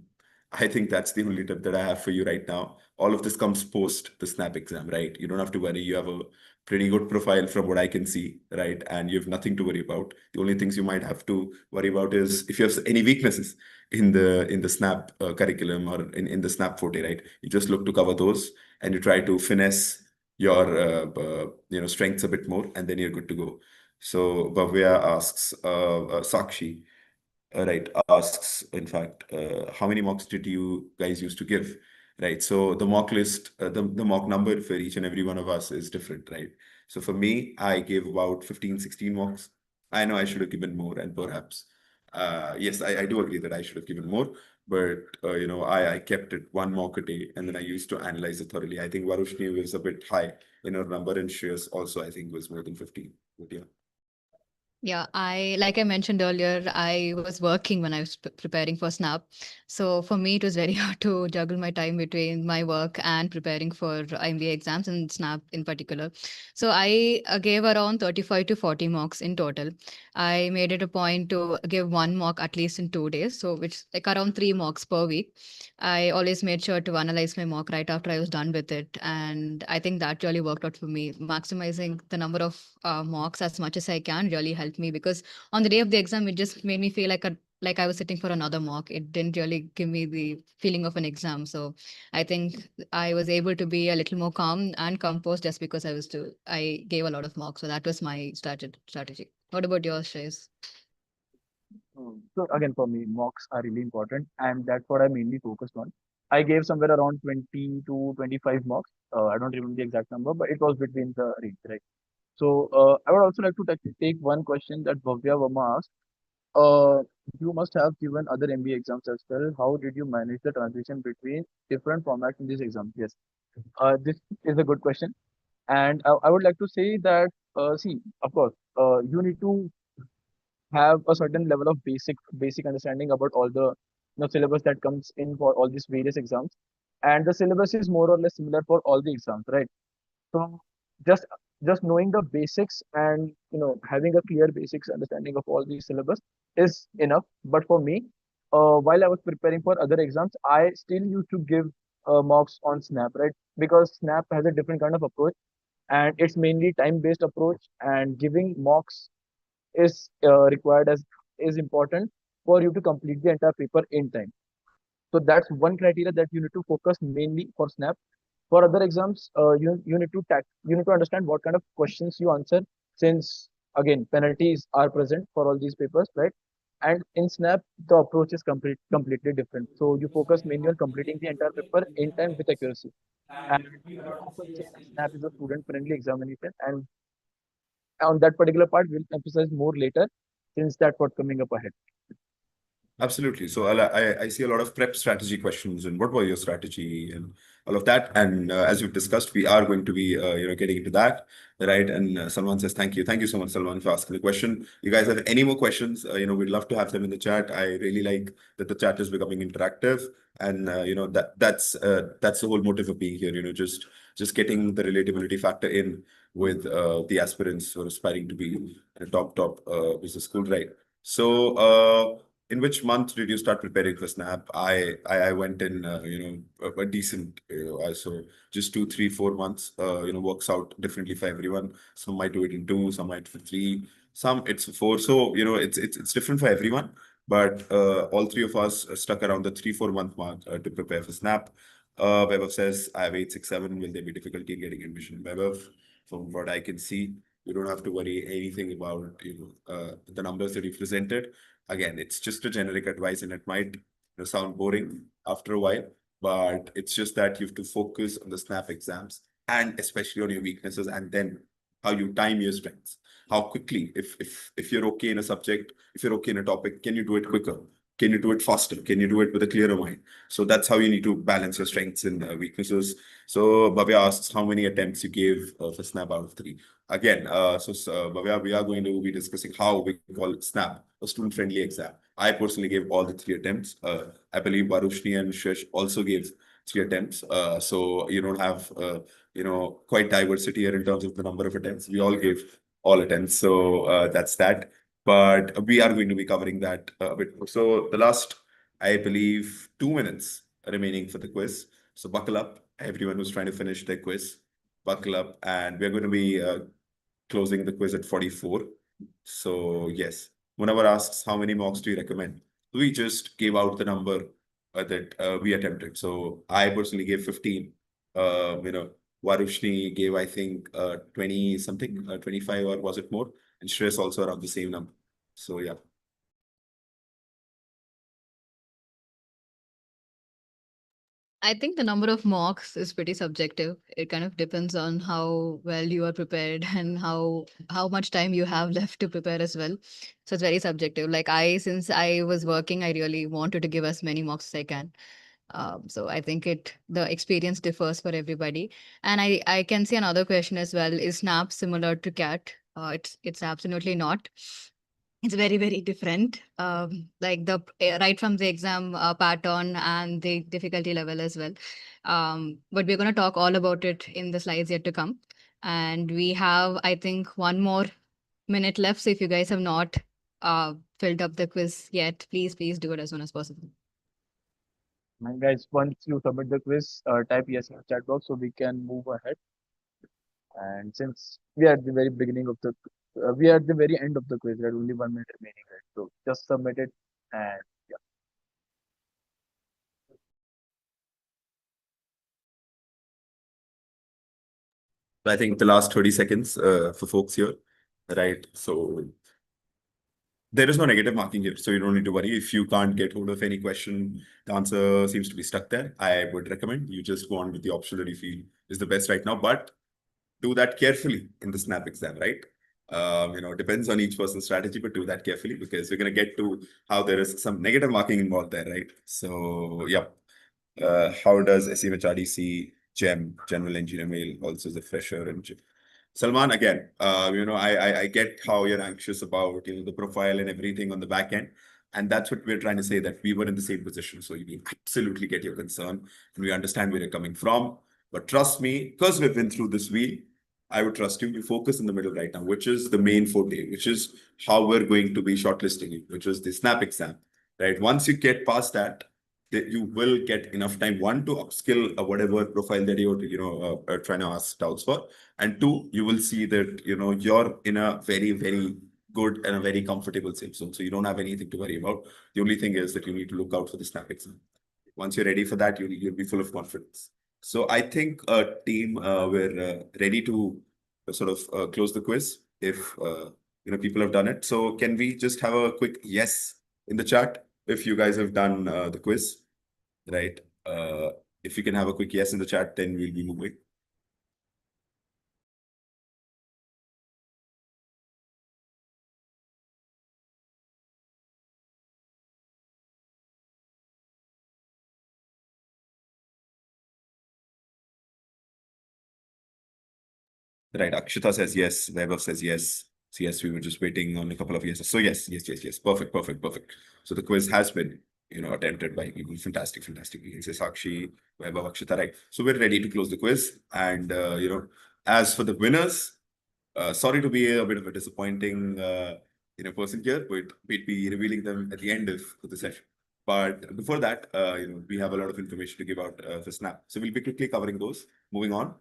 I think that's the only tip that I have for you right now. All of this comes post the SNAP exam, right? You don't have to worry. You have a pretty good profile from what I can see, right? And you have nothing to worry about. The only things you might have to worry about is if you have any weaknesses in the SNAP curriculum or in the SNAP forte, right? You just look to cover those and you try to finesse your strengths a bit more, and then you're good to go. So Bhavya asks, Sakshi, right, asks, in fact, how many mocks did you guys used to give? Right. So the mock list, the mock number for each and every one of us is different, right? So for me, I gave about 15, 16 mocks. I know I should have given more, and perhaps, yes, I do agree that I should have given more, but I kept it one mock a day, and then I used to analyze it thoroughly. I think Varushni was a bit high in her number, and Shreyas also, I think, was more than 15. But yeah. Yeah, like I mentioned earlier, I was working when I was preparing for SNAP. So for me, it was very hard to juggle my time between my work and preparing for MBA exams and SNAP in particular. So I gave around 35 to 40 mocks in total. I made it a point to give one mock at least in 2 days, so which like around 3 mocks per week. I always made sure to analyze my mock right after I was done with it. And I think that really worked out for me. Maximizing the number of mocks as much as I can really helped me, because on the day of the exam, it just made me feel like I was sitting for another mock. It didn't really give me the feeling of an exam. So I think I was able to be a little more calm and composed just because I gave a lot of mocks. So that was my strategy. What about yours, Shreyas? So again, for me, mocks are really important, and that's what I mainly focused on. I gave somewhere around 20 to 25 mocks. I don't remember the exact number, but it was between the range, right? So I would also like to take one question that Bhavya Verma asked. Uh, you must have given other MBA exams as well. How did you manage the transition between different formats in these exams? Yes, this is a good question, and I would like to say that see, of course, you need to have a certain level of basic understanding about all the syllabus that comes in for all these various exams, and the syllabus is more or less similar for all the exams, right? So just just knowing the basics and having a clear basics understanding of all these syllabus is enough. But for me, while I was preparing for other exams, I still used to give mocks on Snap, right? Because Snap has a different kind of approach, and it's mainly time based approach, and giving mocks is required as is important for you to complete the entire paper in time. So that's one criteria that you need to focus mainly for Snap. For other exams, you need to understand what kind of questions you answer, since again penalties are present for all these papers, right? And in Snap, the approach is completely different. So you focus mainly on completing the entire paper in time with accuracy. And we would often say that Snap is a student-friendly examination, and on that particular part, we'll emphasize more later, since that's what coming up ahead. Absolutely. So I see a lot of prep strategy questions and what was your strategy and all of that. And as we've discussed, we are going to be getting into that, right? And Salman says thank you so much, Salman, for asking the question. You guys have any more questions? We'd love to have them in the chat. I really like that the chat is becoming interactive, and that's the whole motive of being here. Just getting the relatability factor in with the aspirants who are aspiring to be a top business school, right? So. In which month did you start preparing for Snap? I went in, a decent, so just 2, 3, 4 months, works out differently for everyone. Some might do it in 2, some might for 3, some it's for 4. So, it's different for everyone. But all 3 of us stuck around the 3, 4 month mark to prepare for Snap. Vaibhav says, I have 867. Will there be difficulty in getting admission? Vaibhav, from what I can see, you don't have to worry anything about, the numbers that you presented. Again, it's just a generic advice, and it might sound boring after a while, but it's just that you have to focus on the Snap exams and especially on your weaknesses, and then how you time your strengths. How quickly, if you're okay in a subject, if you're okay in a topic, can you do it quicker? Can you do it faster? Can you do it with a clearer mind? So that's how you need to balance your strengths and weaknesses. So Bhavya asks how many attempts you gave for Snap out of 3. Again, Bhavya, we are going to be discussing how we call Snap a student-friendly exam. I personally gave all the 3 attempts. I believe Varushni and Shish also gave 3 attempts. So you don't have, quite diversity here in terms of the number of attempts. We all gave all attempts. So that's that. But we are going to be covering that a bit more. So the last, I believe, 2 minutes remaining for the quiz. So buckle up, everyone who's trying to finish their quiz. Buckle up, and we're going to be closing the quiz at 44. So yes, whenever asks how many mocks do you recommend, we just gave out the number that we attempted. So I personally gave 15. Varushni gave, I think, 20 something, 25, or was it more? And Shreyas also around the same number. So yeah. I think the number of mocks is pretty subjective. It kind of depends on how well you are prepared and how much time you have left to prepare as well. So it's very subjective. Like since I was working, I really wanted to give as many mocks as I can. So I think the experience differs for everybody. And I can see another question as well. Is Snap similar to CAT? It's absolutely not. It's very, very different. Like right from the exam pattern and the difficulty level as well. But we're going to talk all about it in the slides yet to come. And we have, I think, 1 more minute left. So if you guys have not filled up the quiz yet, please do it as soon as possible. And guys, once you submit the quiz, type yes in the chat box so we can move ahead. And since we are at the very beginning of we are at the very end of the quiz, there are only 1 minute remaining, right? So just submit it, and yeah. I think the last 30 seconds for folks here, right? So there is no negative marking here, so you don't need to worry. If you can't get hold of any question, the answer seems to be stuck there, I would recommend you just go on with the option that you feel is the best right now, but do that carefully in the Snap exam, right? It depends on each person's strategy, but do that carefully because we're going to get to how there is some negative marking involved there, right? So, yeah. How does SCMHRD see GEM, General Engineer Mail, also as a fresher? And Salman, again, I get how you're anxious about the profile and everything on the back end. And that's what we're trying to say, that we were in the same position. So we absolutely get your concern and we understand where you're coming from. But trust me, because we've been through this wheel, I would trust you to focus in the middle right now, which is the main forte, which is how we're going to be shortlisting you, which is the Snap exam, right? Once you get past that you will get enough time, one, to upskill whatever profile that you're trying to ask doubts for, and 2, you will see that you're in a very, very good and a very comfortable safe zone, so you don't have anything to worry about. The only thing is that you need to look out for the Snap exam. Once you're ready for that, you'll be full of confidence. So I think team, we're ready to sort of close the quiz if people have done it. So can we just have a quick yes in the chat if you guys have done the quiz, right? If you can have a quick yes in the chat, then we'll be moving. Right, Akshita says yes, Vaibhav says yes. So yes, we were just waiting on a couple of yeses. So yes. Perfect. So the quiz has been, attempted by people. Fantastic. You can say Sakshi, Vaibhav, Akshita, right? So we're ready to close the quiz. And, as for the winners, sorry to be a bit of a disappointing, person here, but we'd be revealing them at the end of the session. But before that, we have a lot of information to give out for Snap. So we'll be quickly covering those. Moving on.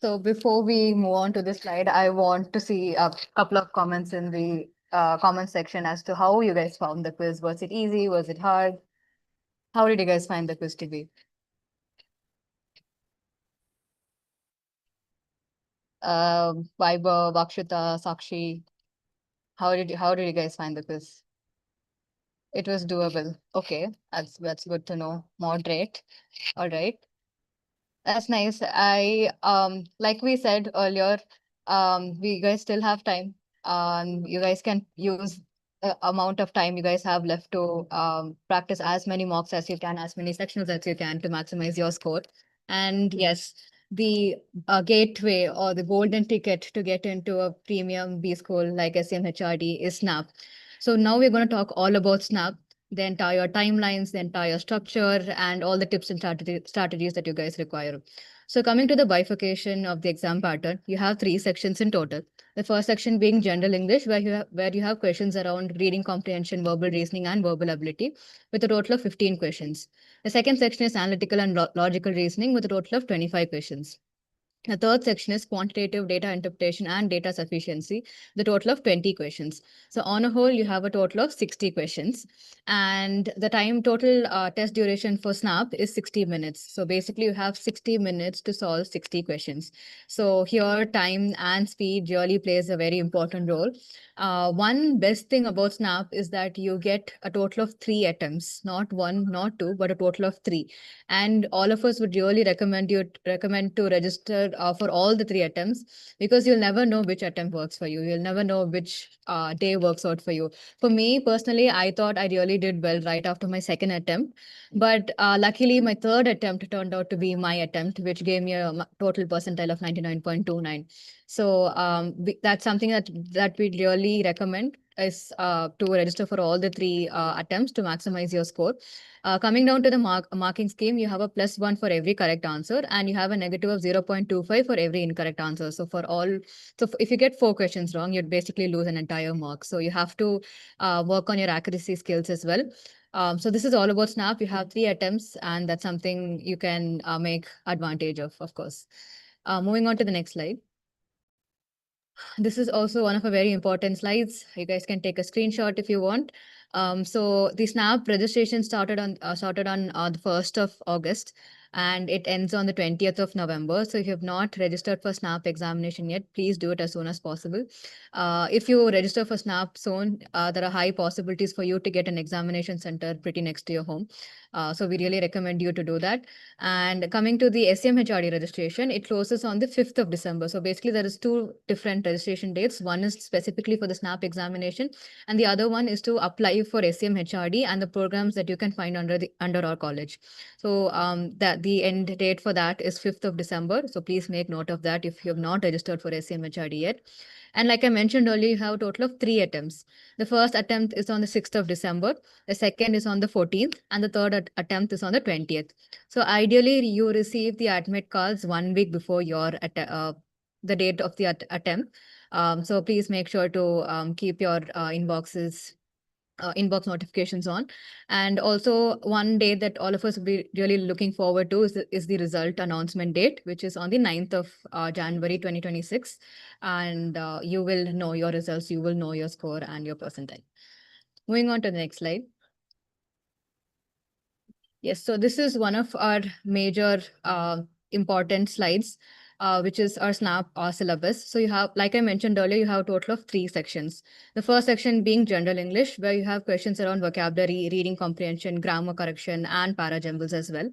So before we move on to this slide, I want to see a couple of comments in the comment section as to how you guys found the quiz. Was it easy? Was it hard? How did you guys find the quiz to be? Vaibhav, Akshita, Sakshi, how did you guys find the quiz? It was doable. Okay, that's good to know. Moderate. All right. That's nice. Like we said earlier, we guys still have time. You guys can use the amount of time you guys have left to practice as many mocks as you can, as many sections as you can to maximize your score. And yes, the gateway or the golden ticket to get into a premium B school like SCMHRD is Snap. So now we're going to talk all about Snap, the entire timelines, the entire structure, and all the tips and strategies that you guys require. So coming to the bifurcation of the exam pattern, you have 3 sections in total. The first section being general English, where you have questions around reading comprehension, verbal reasoning, and verbal ability, with a total of 15 questions. The second section is analytical and logical reasoning, with a total of 25 questions. The third section is quantitative data interpretation and data sufficiency, the total of 20 questions. So on a whole, you have a total of 60 questions. And the total test duration for SNAP is 60 minutes. So basically you have 60 minutes to solve 60 questions. So here time and speed really plays a very important role. One best thing about SNAP is that you get a total of 3 attempts, not 1, not 2, but a total of 3. And all of us would really recommend to register for all the 3 attempts, because you'll never know which attempt works for you. You'll never know which day works out for you. For me personally, I thought I really did well right after my second attempt, but luckily my third attempt turned out to be my attempt, which gave me a total percentile of 99.29. So that's something that we really recommend is to register for all the 3 attempts to maximize your score. Coming down to the marking scheme, you have a +1 for every correct answer, and you have a negative of 0.25 for every incorrect answer. So if you get 4 questions wrong, you'd basically lose an entire mark. So you have to work on your accuracy skills as well. So this is all about SNAP. You have 3 attempts, and that's something you can make advantage of course. Moving on to the next slide. This is also one of a very important slides. You guys can take a screenshot if you want. So the SNAP registration started on the 1st of August, and it ends on the 20th of November. So if you have not registered for SNAP examination yet, please do it as soon as possible. If you register for SNAP soon, there are high possibilities for you to get an examination center pretty next to your home. So we really recommend you to do that. And coming to the SCMHRD registration, it closes on the 5th of December. So basically there is 2 different registration dates. One is specifically for the SNAP examination, and the other one is to apply for SCMHRD and the programs that you can find under our college. So the end date for that is 5th of December. So please make note of that if you have not registered for SCMHRD yet. And like I mentioned earlier, you have a total of 3 attempts. The first attempt is on the 6th of December, the second is on the 14th, and the third attempt is on the 20th. So ideally, you receive the admit cards 1 week before your the date of the attempt. So please make sure to keep your inbox notifications on. And also one day that all of us will be really looking forward to is the result announcement date, which is on the 9th of January 2026. And you will know your results, you will know your score and your percentile. Moving on to the next slide. Yes, so this is one of our major important slides. which is our SNAP syllabus. So you have, like I mentioned earlier, you have a total of 3 sections. The first section being general English, where you have questions around vocabulary, reading comprehension, grammar correction, and parajumbles as well.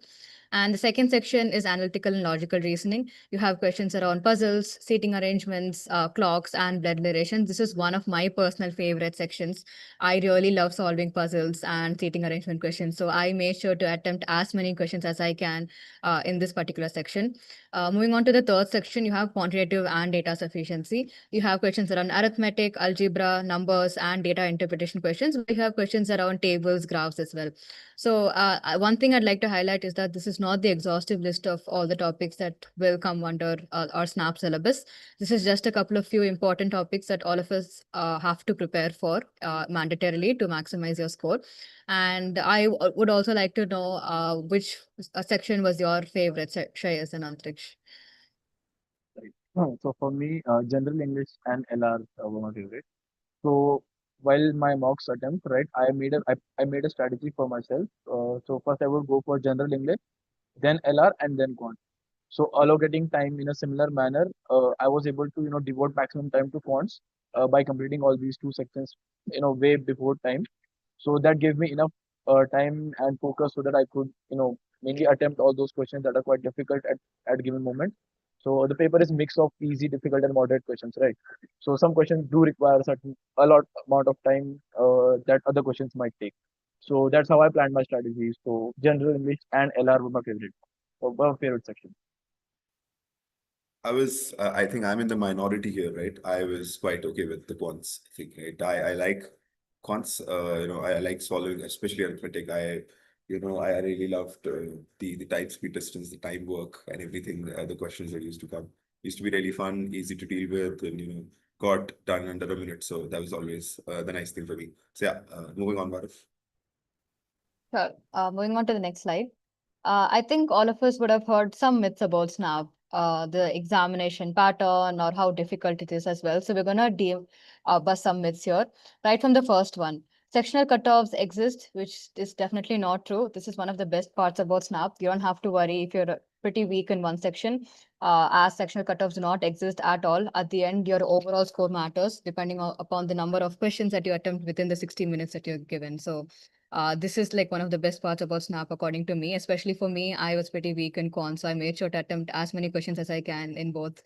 And the second section is analytical and logical reasoning. You have questions around puzzles, seating arrangements, clocks, and blood relation. This is one of my personal favorite sections. I really love solving puzzles and seating arrangement questions. So I made sure to attempt as many questions as I can in this particular section. Moving on to the third section, you have quantitative and data sufficiency. You have questions around arithmetic, algebra, numbers, and data interpretation questions. You have questions around tables, graphs as well. So one thing I'd like to highlight is that this is not the exhaustive list of all the topics that will come under our SNAP syllabus. This is just a couple of few important topics that all of us have to prepare for mandatorily to maximize your score. And I would also like to know which section was your favorite, Shreyas and Antriksh? So for me, general English and LR were my favorite. So while my mocks attempt, right, I made a strategy for myself. So first I would go for general English, then LR, and then quant. So allocating time in a similar manner, I was able to devote maximum time to quants by completing all these 2 sections way before time. So that gave me enough time and focus so that I could mainly attempt all those questions that are quite difficult at given moment. So the paper is mix of easy, difficult, and moderate questions, right? So some questions do require a lot amount of time that other questions might take. So that's how I planned my strategies. So general English and LR were my favorite section. I think I'm in the minority here, right? I was quite okay with the quants, I think, right? I like quants, I like solving, especially arithmetic. I really loved the time speed distance, the time work, and everything, the questions that used to come. Used to be really fun, easy to deal with, and, got done under a minute. So that was always the nice thing for me. So yeah, moving on, Varif. Sure. Moving on to the next slide. I think all of us would have heard some myths about SNAP, the examination pattern or how difficult it is as well. So we're going to bust some myths here. Right from the first one. Sectional cutoffs exist, which is definitely not true. This is one of the best parts about SNAP. You don't have to worry if you're pretty weak in one section, as sectional cutoffs do not exist at all. At the end, your overall score matters depending upon the number of questions that you attempt within the 60 minutes that you're given. So this is like one of the best parts about SNAP, according to me. Especially for me, I was pretty weak in quant, so I made sure to attempt as many questions as I can in both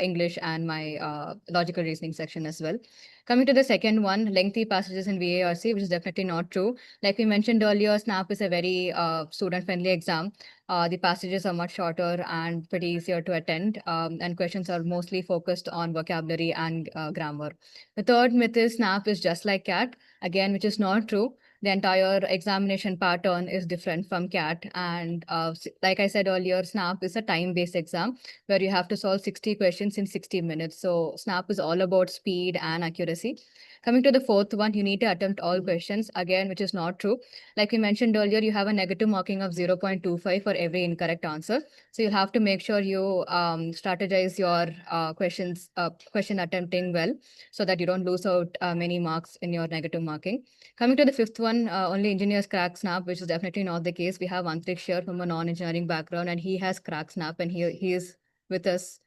English and my logical reasoning section as well. Coming to the second one, lengthy passages in VARC, which is definitely not true. Like we mentioned earlier, SNAP is a very student-friendly exam. The passages are much shorter and pretty easier to attend, and questions are mostly focused on vocabulary and grammar. The third myth is SNAP is just like CAT, again, which is not true. The entire examination pattern is different from CAT. And like I said earlier, SNAP is a time-based exam where you have to solve 60 questions in 60 minutes. So SNAP is all about speed and accuracy. Coming to the fourth one, you need to attempt all questions, again, which is not true. Like we mentioned earlier, you have a negative marking of 0.25 for every incorrect answer. So you'll have to make sure you strategize your question attempting well so that you don't lose out many marks in your negative marking. Coming to the fifth one, only engineers crack SNAP, which is definitely not the case. We have Antriksh here from a non-engineering background, and he has cracked SNAP, and he is with us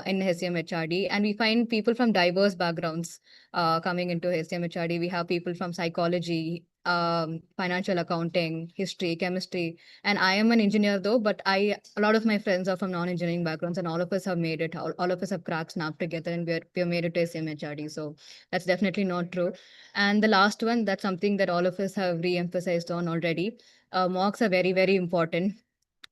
in SCMHRD. And we find people from diverse backgrounds coming into SCMHRD. We have people from psychology, financial accounting, history, chemistry. And I am an engineer though, but a lot of my friends are from non-engineering backgrounds, and all of us have made it. All of us have cracked SNAP together, and we're made it to SCMHRD. So that's definitely not true. And the last one, that's something that all of us have re-emphasized on already. Mocks are very, very important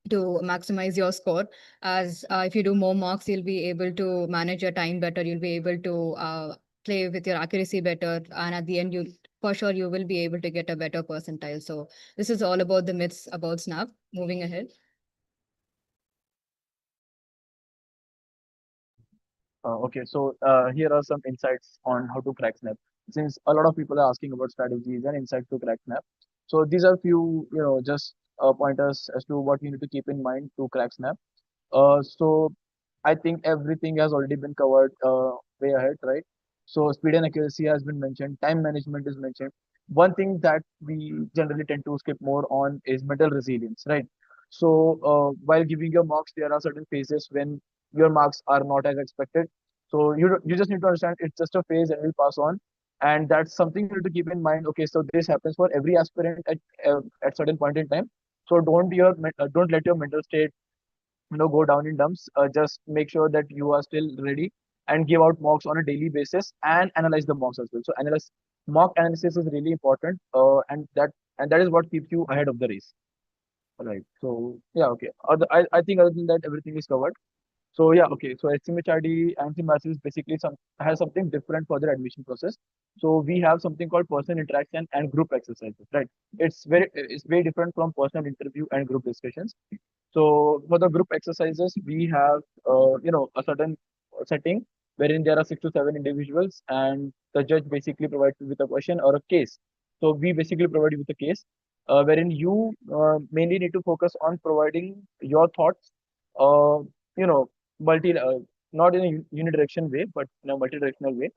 to maximize your score, as if you do more mocks, you'll be able to manage your time better. You'll be able to play with your accuracy better. And at the end, for sure, you will be able to get a better percentile. So this is all about the myths about SNAP. Moving ahead. Okay, so here are some insights on how to crack SNAP. Since a lot of people are asking about strategies and insights to crack SNAP, so these are few, just pointers as to what you need to keep in mind to crack SNAP. So I think everything has already been covered way ahead, right? So speed and accuracy has been mentioned, time management is mentioned. One thing that we generally tend to skip more on is mental resilience, right? So while giving your marks, there are certain phases when your marks are not as expected. So you just need to understand it's just a phase and we'll pass on. And that's something you need to keep in mind. Okay, so this happens for every aspirant at certain point in time. So don't let your mental state go down in dumps. Just make sure that you are still ready and give out mocks on a daily basis and analyze the mocks as well. So analyze mock analysis is really important, and that is what keeps you ahead of the race. All right. So yeah, okay. I think other than that, everything is covered. So yeah, okay. So SCMHRD and CMAS is basically has something different for their admission process. So we have something called personal interaction and group exercises, right? It's very different from personal interview and group discussions. So for the group exercises, we have a certain setting wherein there are 6 to 7 individuals, and the judge basically provides you with a question or a case. So we basically provide you with a case, wherein you mainly need to focus on providing your thoughts, uh, you know, multi not in a unidirectional way, but in a multi-directional way,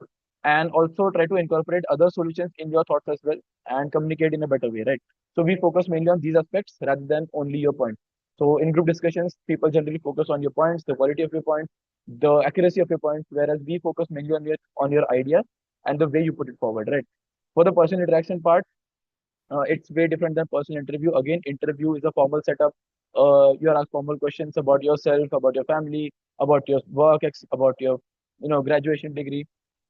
and also try to incorporate other solutions in your thoughts as well and communicate in a better way, right? So we focus mainly on these aspects rather than only your point. So in group discussions, people generally focus on your points, the quality of your points, the accuracy of your points, whereas we focus mainly on your idea and the way you put it forward, right? For the personal interaction part, it's way different than personal interview. Again, interview is a formal setup. You are asked formal questions about yourself, about your family, about your work, about your graduation degree.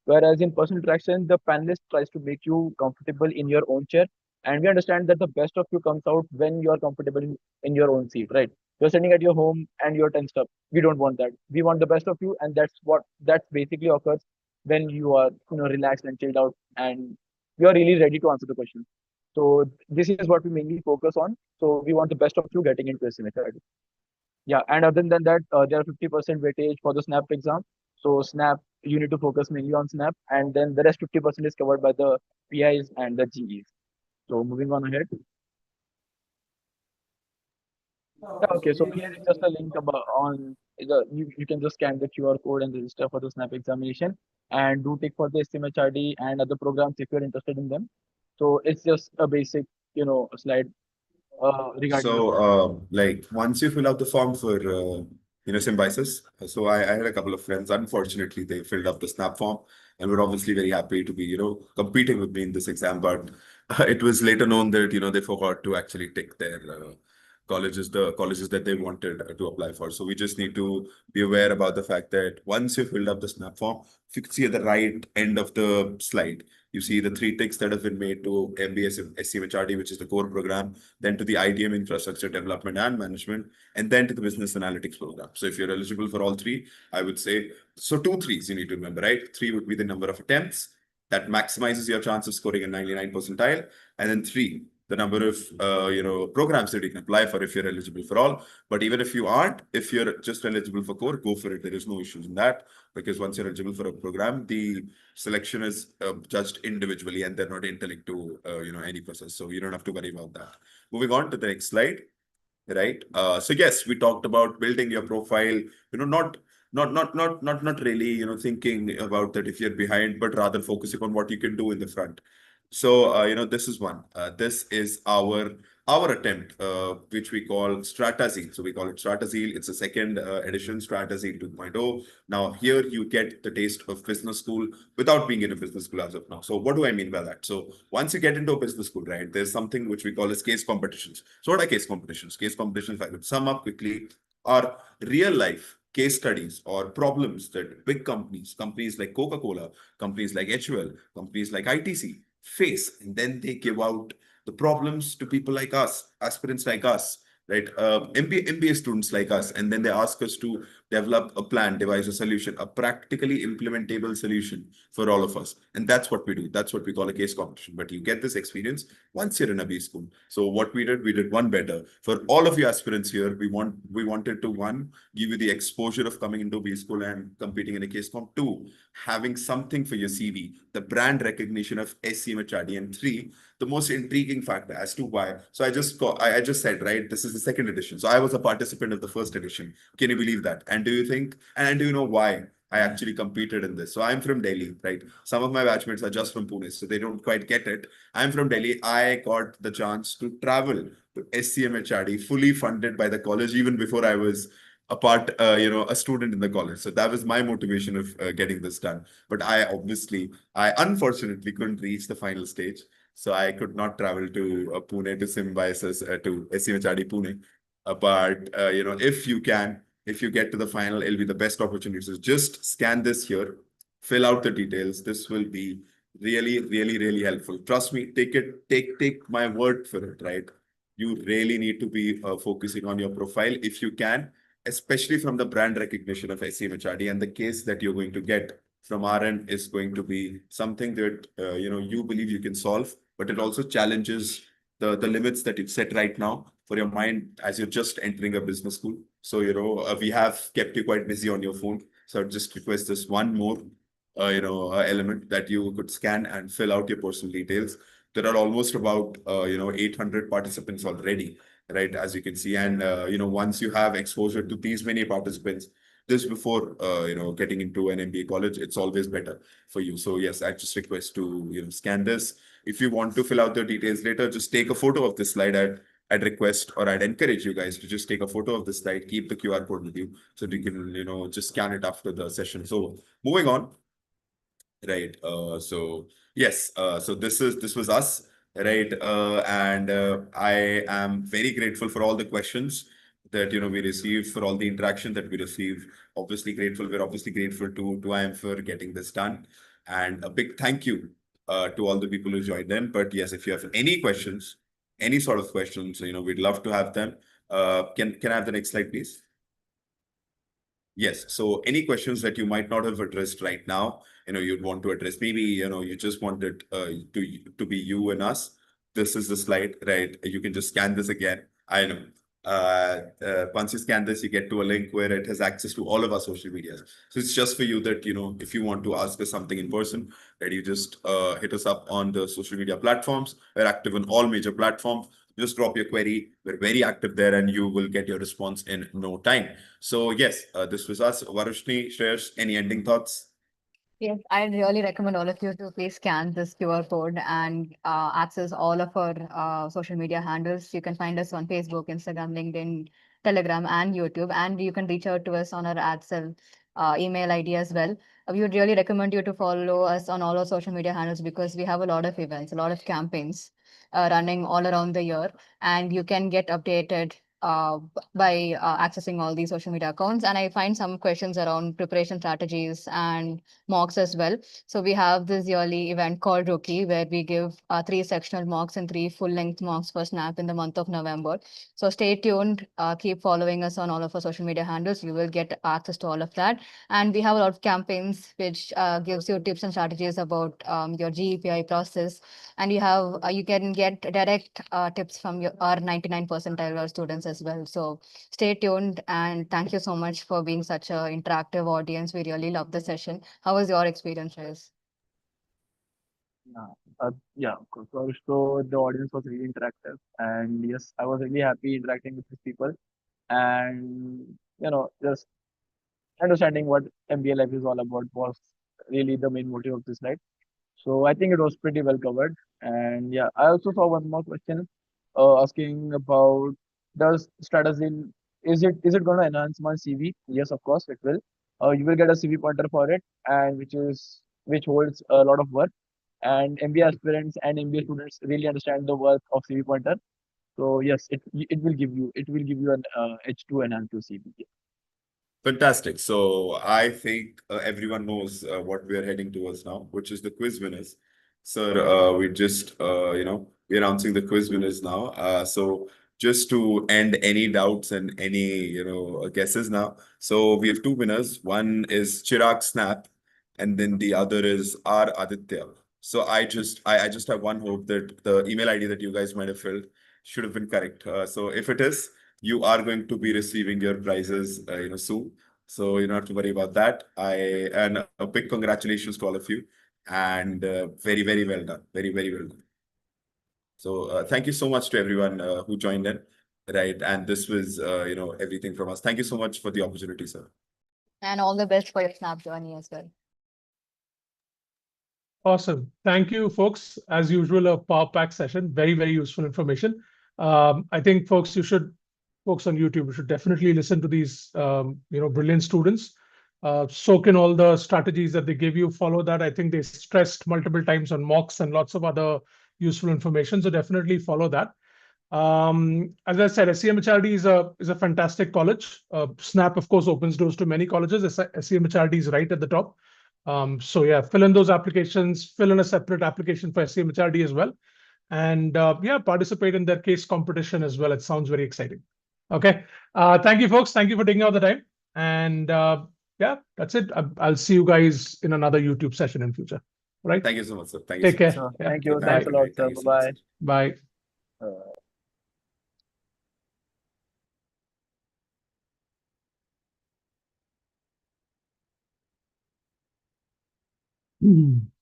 Whereas in personal interaction, the panelist tries to make you comfortable in your own chair, and we understand that the best of you comes out when you are comfortable in your own seat, right? You're sitting at your home and you're tensed up. We don't want that. We want the best of you, and that basically occurs when you are relaxed and chilled out, and you are really ready to answer the question. So this is what we mainly focus on. So we want the best of you getting into SCMHRD. Yeah, and other than that, there are 50% weightage for the SNAP exam. So SNAP, you need to focus mainly on SNAP, and then the rest 50% is covered by the PIs and the GEs. So moving on ahead. Yeah, okay, so here is just a link about you can just scan the QR code and register for the SNAP examination, and do take for the SCMHRD and other programs if you're interested in them. So it's just a basic, slide regarding the. So, like once you fill out the form for symbiosis, so I had a couple of friends. Unfortunately, they filled up the SNAP form and were obviously very happy to be competing with me in this exam. But it was later known that they forgot to actually tick their the colleges that they wanted to apply for. So we just need to be aware about the fact that once you filled up the SNAP form, if you can see at the right end of the slide, you see the 3 ticks that have been made to MBA SCMHRD, which is the core program, then to the IDM infrastructure development and management, and then to the business analytics program. So if you're eligible for all 3, I would say, so 2 3s you need to remember, right? 3 would be the number of attempts that maximizes your chance of scoring a 99 percentile, and then 3, the number of programs that you can apply for if you're eligible for all. But even if you aren't, if you're just eligible for core, go for it. There is no issues in that, because once you're eligible for a program, the selection is judged individually and they're not interlinked to any process. So you don't have to worry about that. Moving on to the next slide, right? So yes, we talked about building your profile, not really, thinking about that if you're behind, but rather focusing on what you can do in the front. So, this is one. This is our attempt, which we call STRATAZEAL. So we call it STRATAZEAL. It's a second edition, STRATAZEAL 2.0. Now, here you get the taste of business school without being in a business school as of now. So what do I mean by that? So once you get into a business school, right, there's something which we call as case competitions. So what are case competitions? Case competitions, if I could sum up quickly, are real life case studies or problems that big companies like Coca-Cola, companies like HUL, companies like ITC face, and then they give out the problems to people like us, aspirants like us, right? MBA students like us, and then they ask us to develop a plan, devise a solution, a practically implementable solution for all of us. And that's what we do. That's what we call a case competition. But you get this experience once you're in a B school. So what we did one better. For all of you aspirants here, we wanted to, 1, give you the exposure of coming into B school and competing in a case comp. 2, having something for your CV, the brand recognition of SCMHRD, and 3, the most intriguing factor as to why. So I just said, right, this is the second edition. So I was a participant of the first edition. Can you believe that? And do you know why I actually competed in this? So I'm from Delhi, right? Some of my batchmates are just from Pune, so they don't quite get it. I'm from Delhi. I got the chance to travel to SCMHRD, fully funded by the college, even before I was apart, a student in the college. So that was my motivation of getting this done. But I unfortunately couldn't reach the final stage. So I could not travel to Pune to Symbiosis to SCMHRD Pune. But if you get to the final, it'll be the best opportunity. So just scan this here, fill out the details. This will be really, really, really helpful. Trust me, take my word for it, right? You really need to be focusing on your profile if you can, especially from the brand recognition of SCMHRD, and the case that you're going to get from our end is going to be something that you believe you can solve, but it also challenges the limits that you've set right now for your mind as you're just entering a business school. So we have kept you quite busy on your phone. So I'd just request this one more element that you could scan and fill out your personal details. There are almost about 800 participants already, right? As you can see, and once you have exposure to these many participants, this before getting into an MBA college, it's always better for you. So yes, I just request to scan this. If you want to fill out the details later, just take a photo of this slide. I'd request, or I'd encourage you guys to just take a photo of this slide, keep the QR code with you so that you can just scan it after the session. So moving on. Right. So yes. So this was us, right? And I am very grateful for all the questions that we received, for all the interaction that we received. Obviously grateful. We're obviously grateful to IM for getting this done, and a big thank you to all the people who joined in. But yes, if you have any questions, any sort of questions, we'd love to have them. Can I have the next slide, please? Yes. So any questions that you might not have addressed right now, you'd want to address, maybe, you just want it to be you and us. This is the slide, right? You can just scan this again. I know. Once you scan this, you get to a link where it has access to all of our social media. So it's just for you that, if you want to ask us something in person, right, you just hit us up on the social media platforms. We're active on all major platforms. Just drop your query. We're very active there, and you will get your response in no time. So yes, this was us. Varushni, Shreyash, any ending thoughts? Yes, I really recommend all of you to please scan this QR code and access all of our social media handles. You can find us on Facebook, Instagram, LinkedIn, Telegram, and YouTube. And you can reach out to us on our AdSell email ID as well. We would really recommend you to follow us on all our social media handles because we have a lot of events, a lot of campaigns running all around the year. And you can get updated by accessing all these social media accounts. And I find some questions around preparation strategies and mocks as well. So we have this yearly event called Rookie, where we give 3 sectional mocks and 3 full-length mocks for Snap in the month of November. So stay tuned, keep following us on all of our social media handles. You will get access to all of that. And we have a lot of campaigns which gives you tips and strategies about your GEPI process. And you can get direct tips from our 99 percentile students as well. So stay tuned, and thank you so much for being such an interactive audience. We really love the session. How was your experience, Reyes? Yeah, of course. So the audience was really interactive, and yes, I was really happy interacting with these people, and just understanding what MBA life is all about was really the main motive of this night. So I think it was pretty well covered. And yeah, I also saw one more question asking about, does STRATAZEAL, is it going to enhance my CV? Yes, of course it will. You will get a CV pointer for it, and which holds a lot of work. And MBA aspirants and MBA students really understand the worth of CV pointer. So yes, it will give you an edge to enhance your CV. Fantastic. So I think everyone knows what we are heading towards now, which is the quiz winners. Sir, we just, we're announcing the quiz winners now. So just to end any doubts and any, guesses now. So we have 2 winners. One is Chirag Snap, and then the other is R Aditya. So I just have one hope that the email ID that you guys might have filled should have been correct. So if it is, you are going to be receiving your prizes, soon. So you don't have to worry about that. And a big congratulations to all of you, and very, very well done. Very, very well done. So thank you so much to everyone who joined in, right? And this was, everything from us. Thank you so much for the opportunity, sir. And all the best for your Snap journey as well. Awesome. Thank you, folks. As usual, a power pack session. Very, very useful information. I think, folks, you should folks on YouTube, you should definitely listen to these, brilliant students. Soak in all the strategies that they give you, follow that. I think they stressed multiple times on mocks and lots of other useful information. So definitely follow that. As I said, SCMHRD is a fantastic college. Snap, of course, opens doors to many colleges. SCMHRD is right at the top. So yeah, fill in those applications, fill in a separate application for SCMHRD as well. And participate in their case competition as well. It sounds very exciting. Okay. Thank you, folks. Thank you for taking out the time. And that's it. I'll see you guys in another YouTube session in future. All right. Thank you so much, sir. Thank you Take so care. much. So, Yeah. thank you. Good Thanks night. a lot, Good sir. night. Thank you so much, Bye-bye. sir. Bye.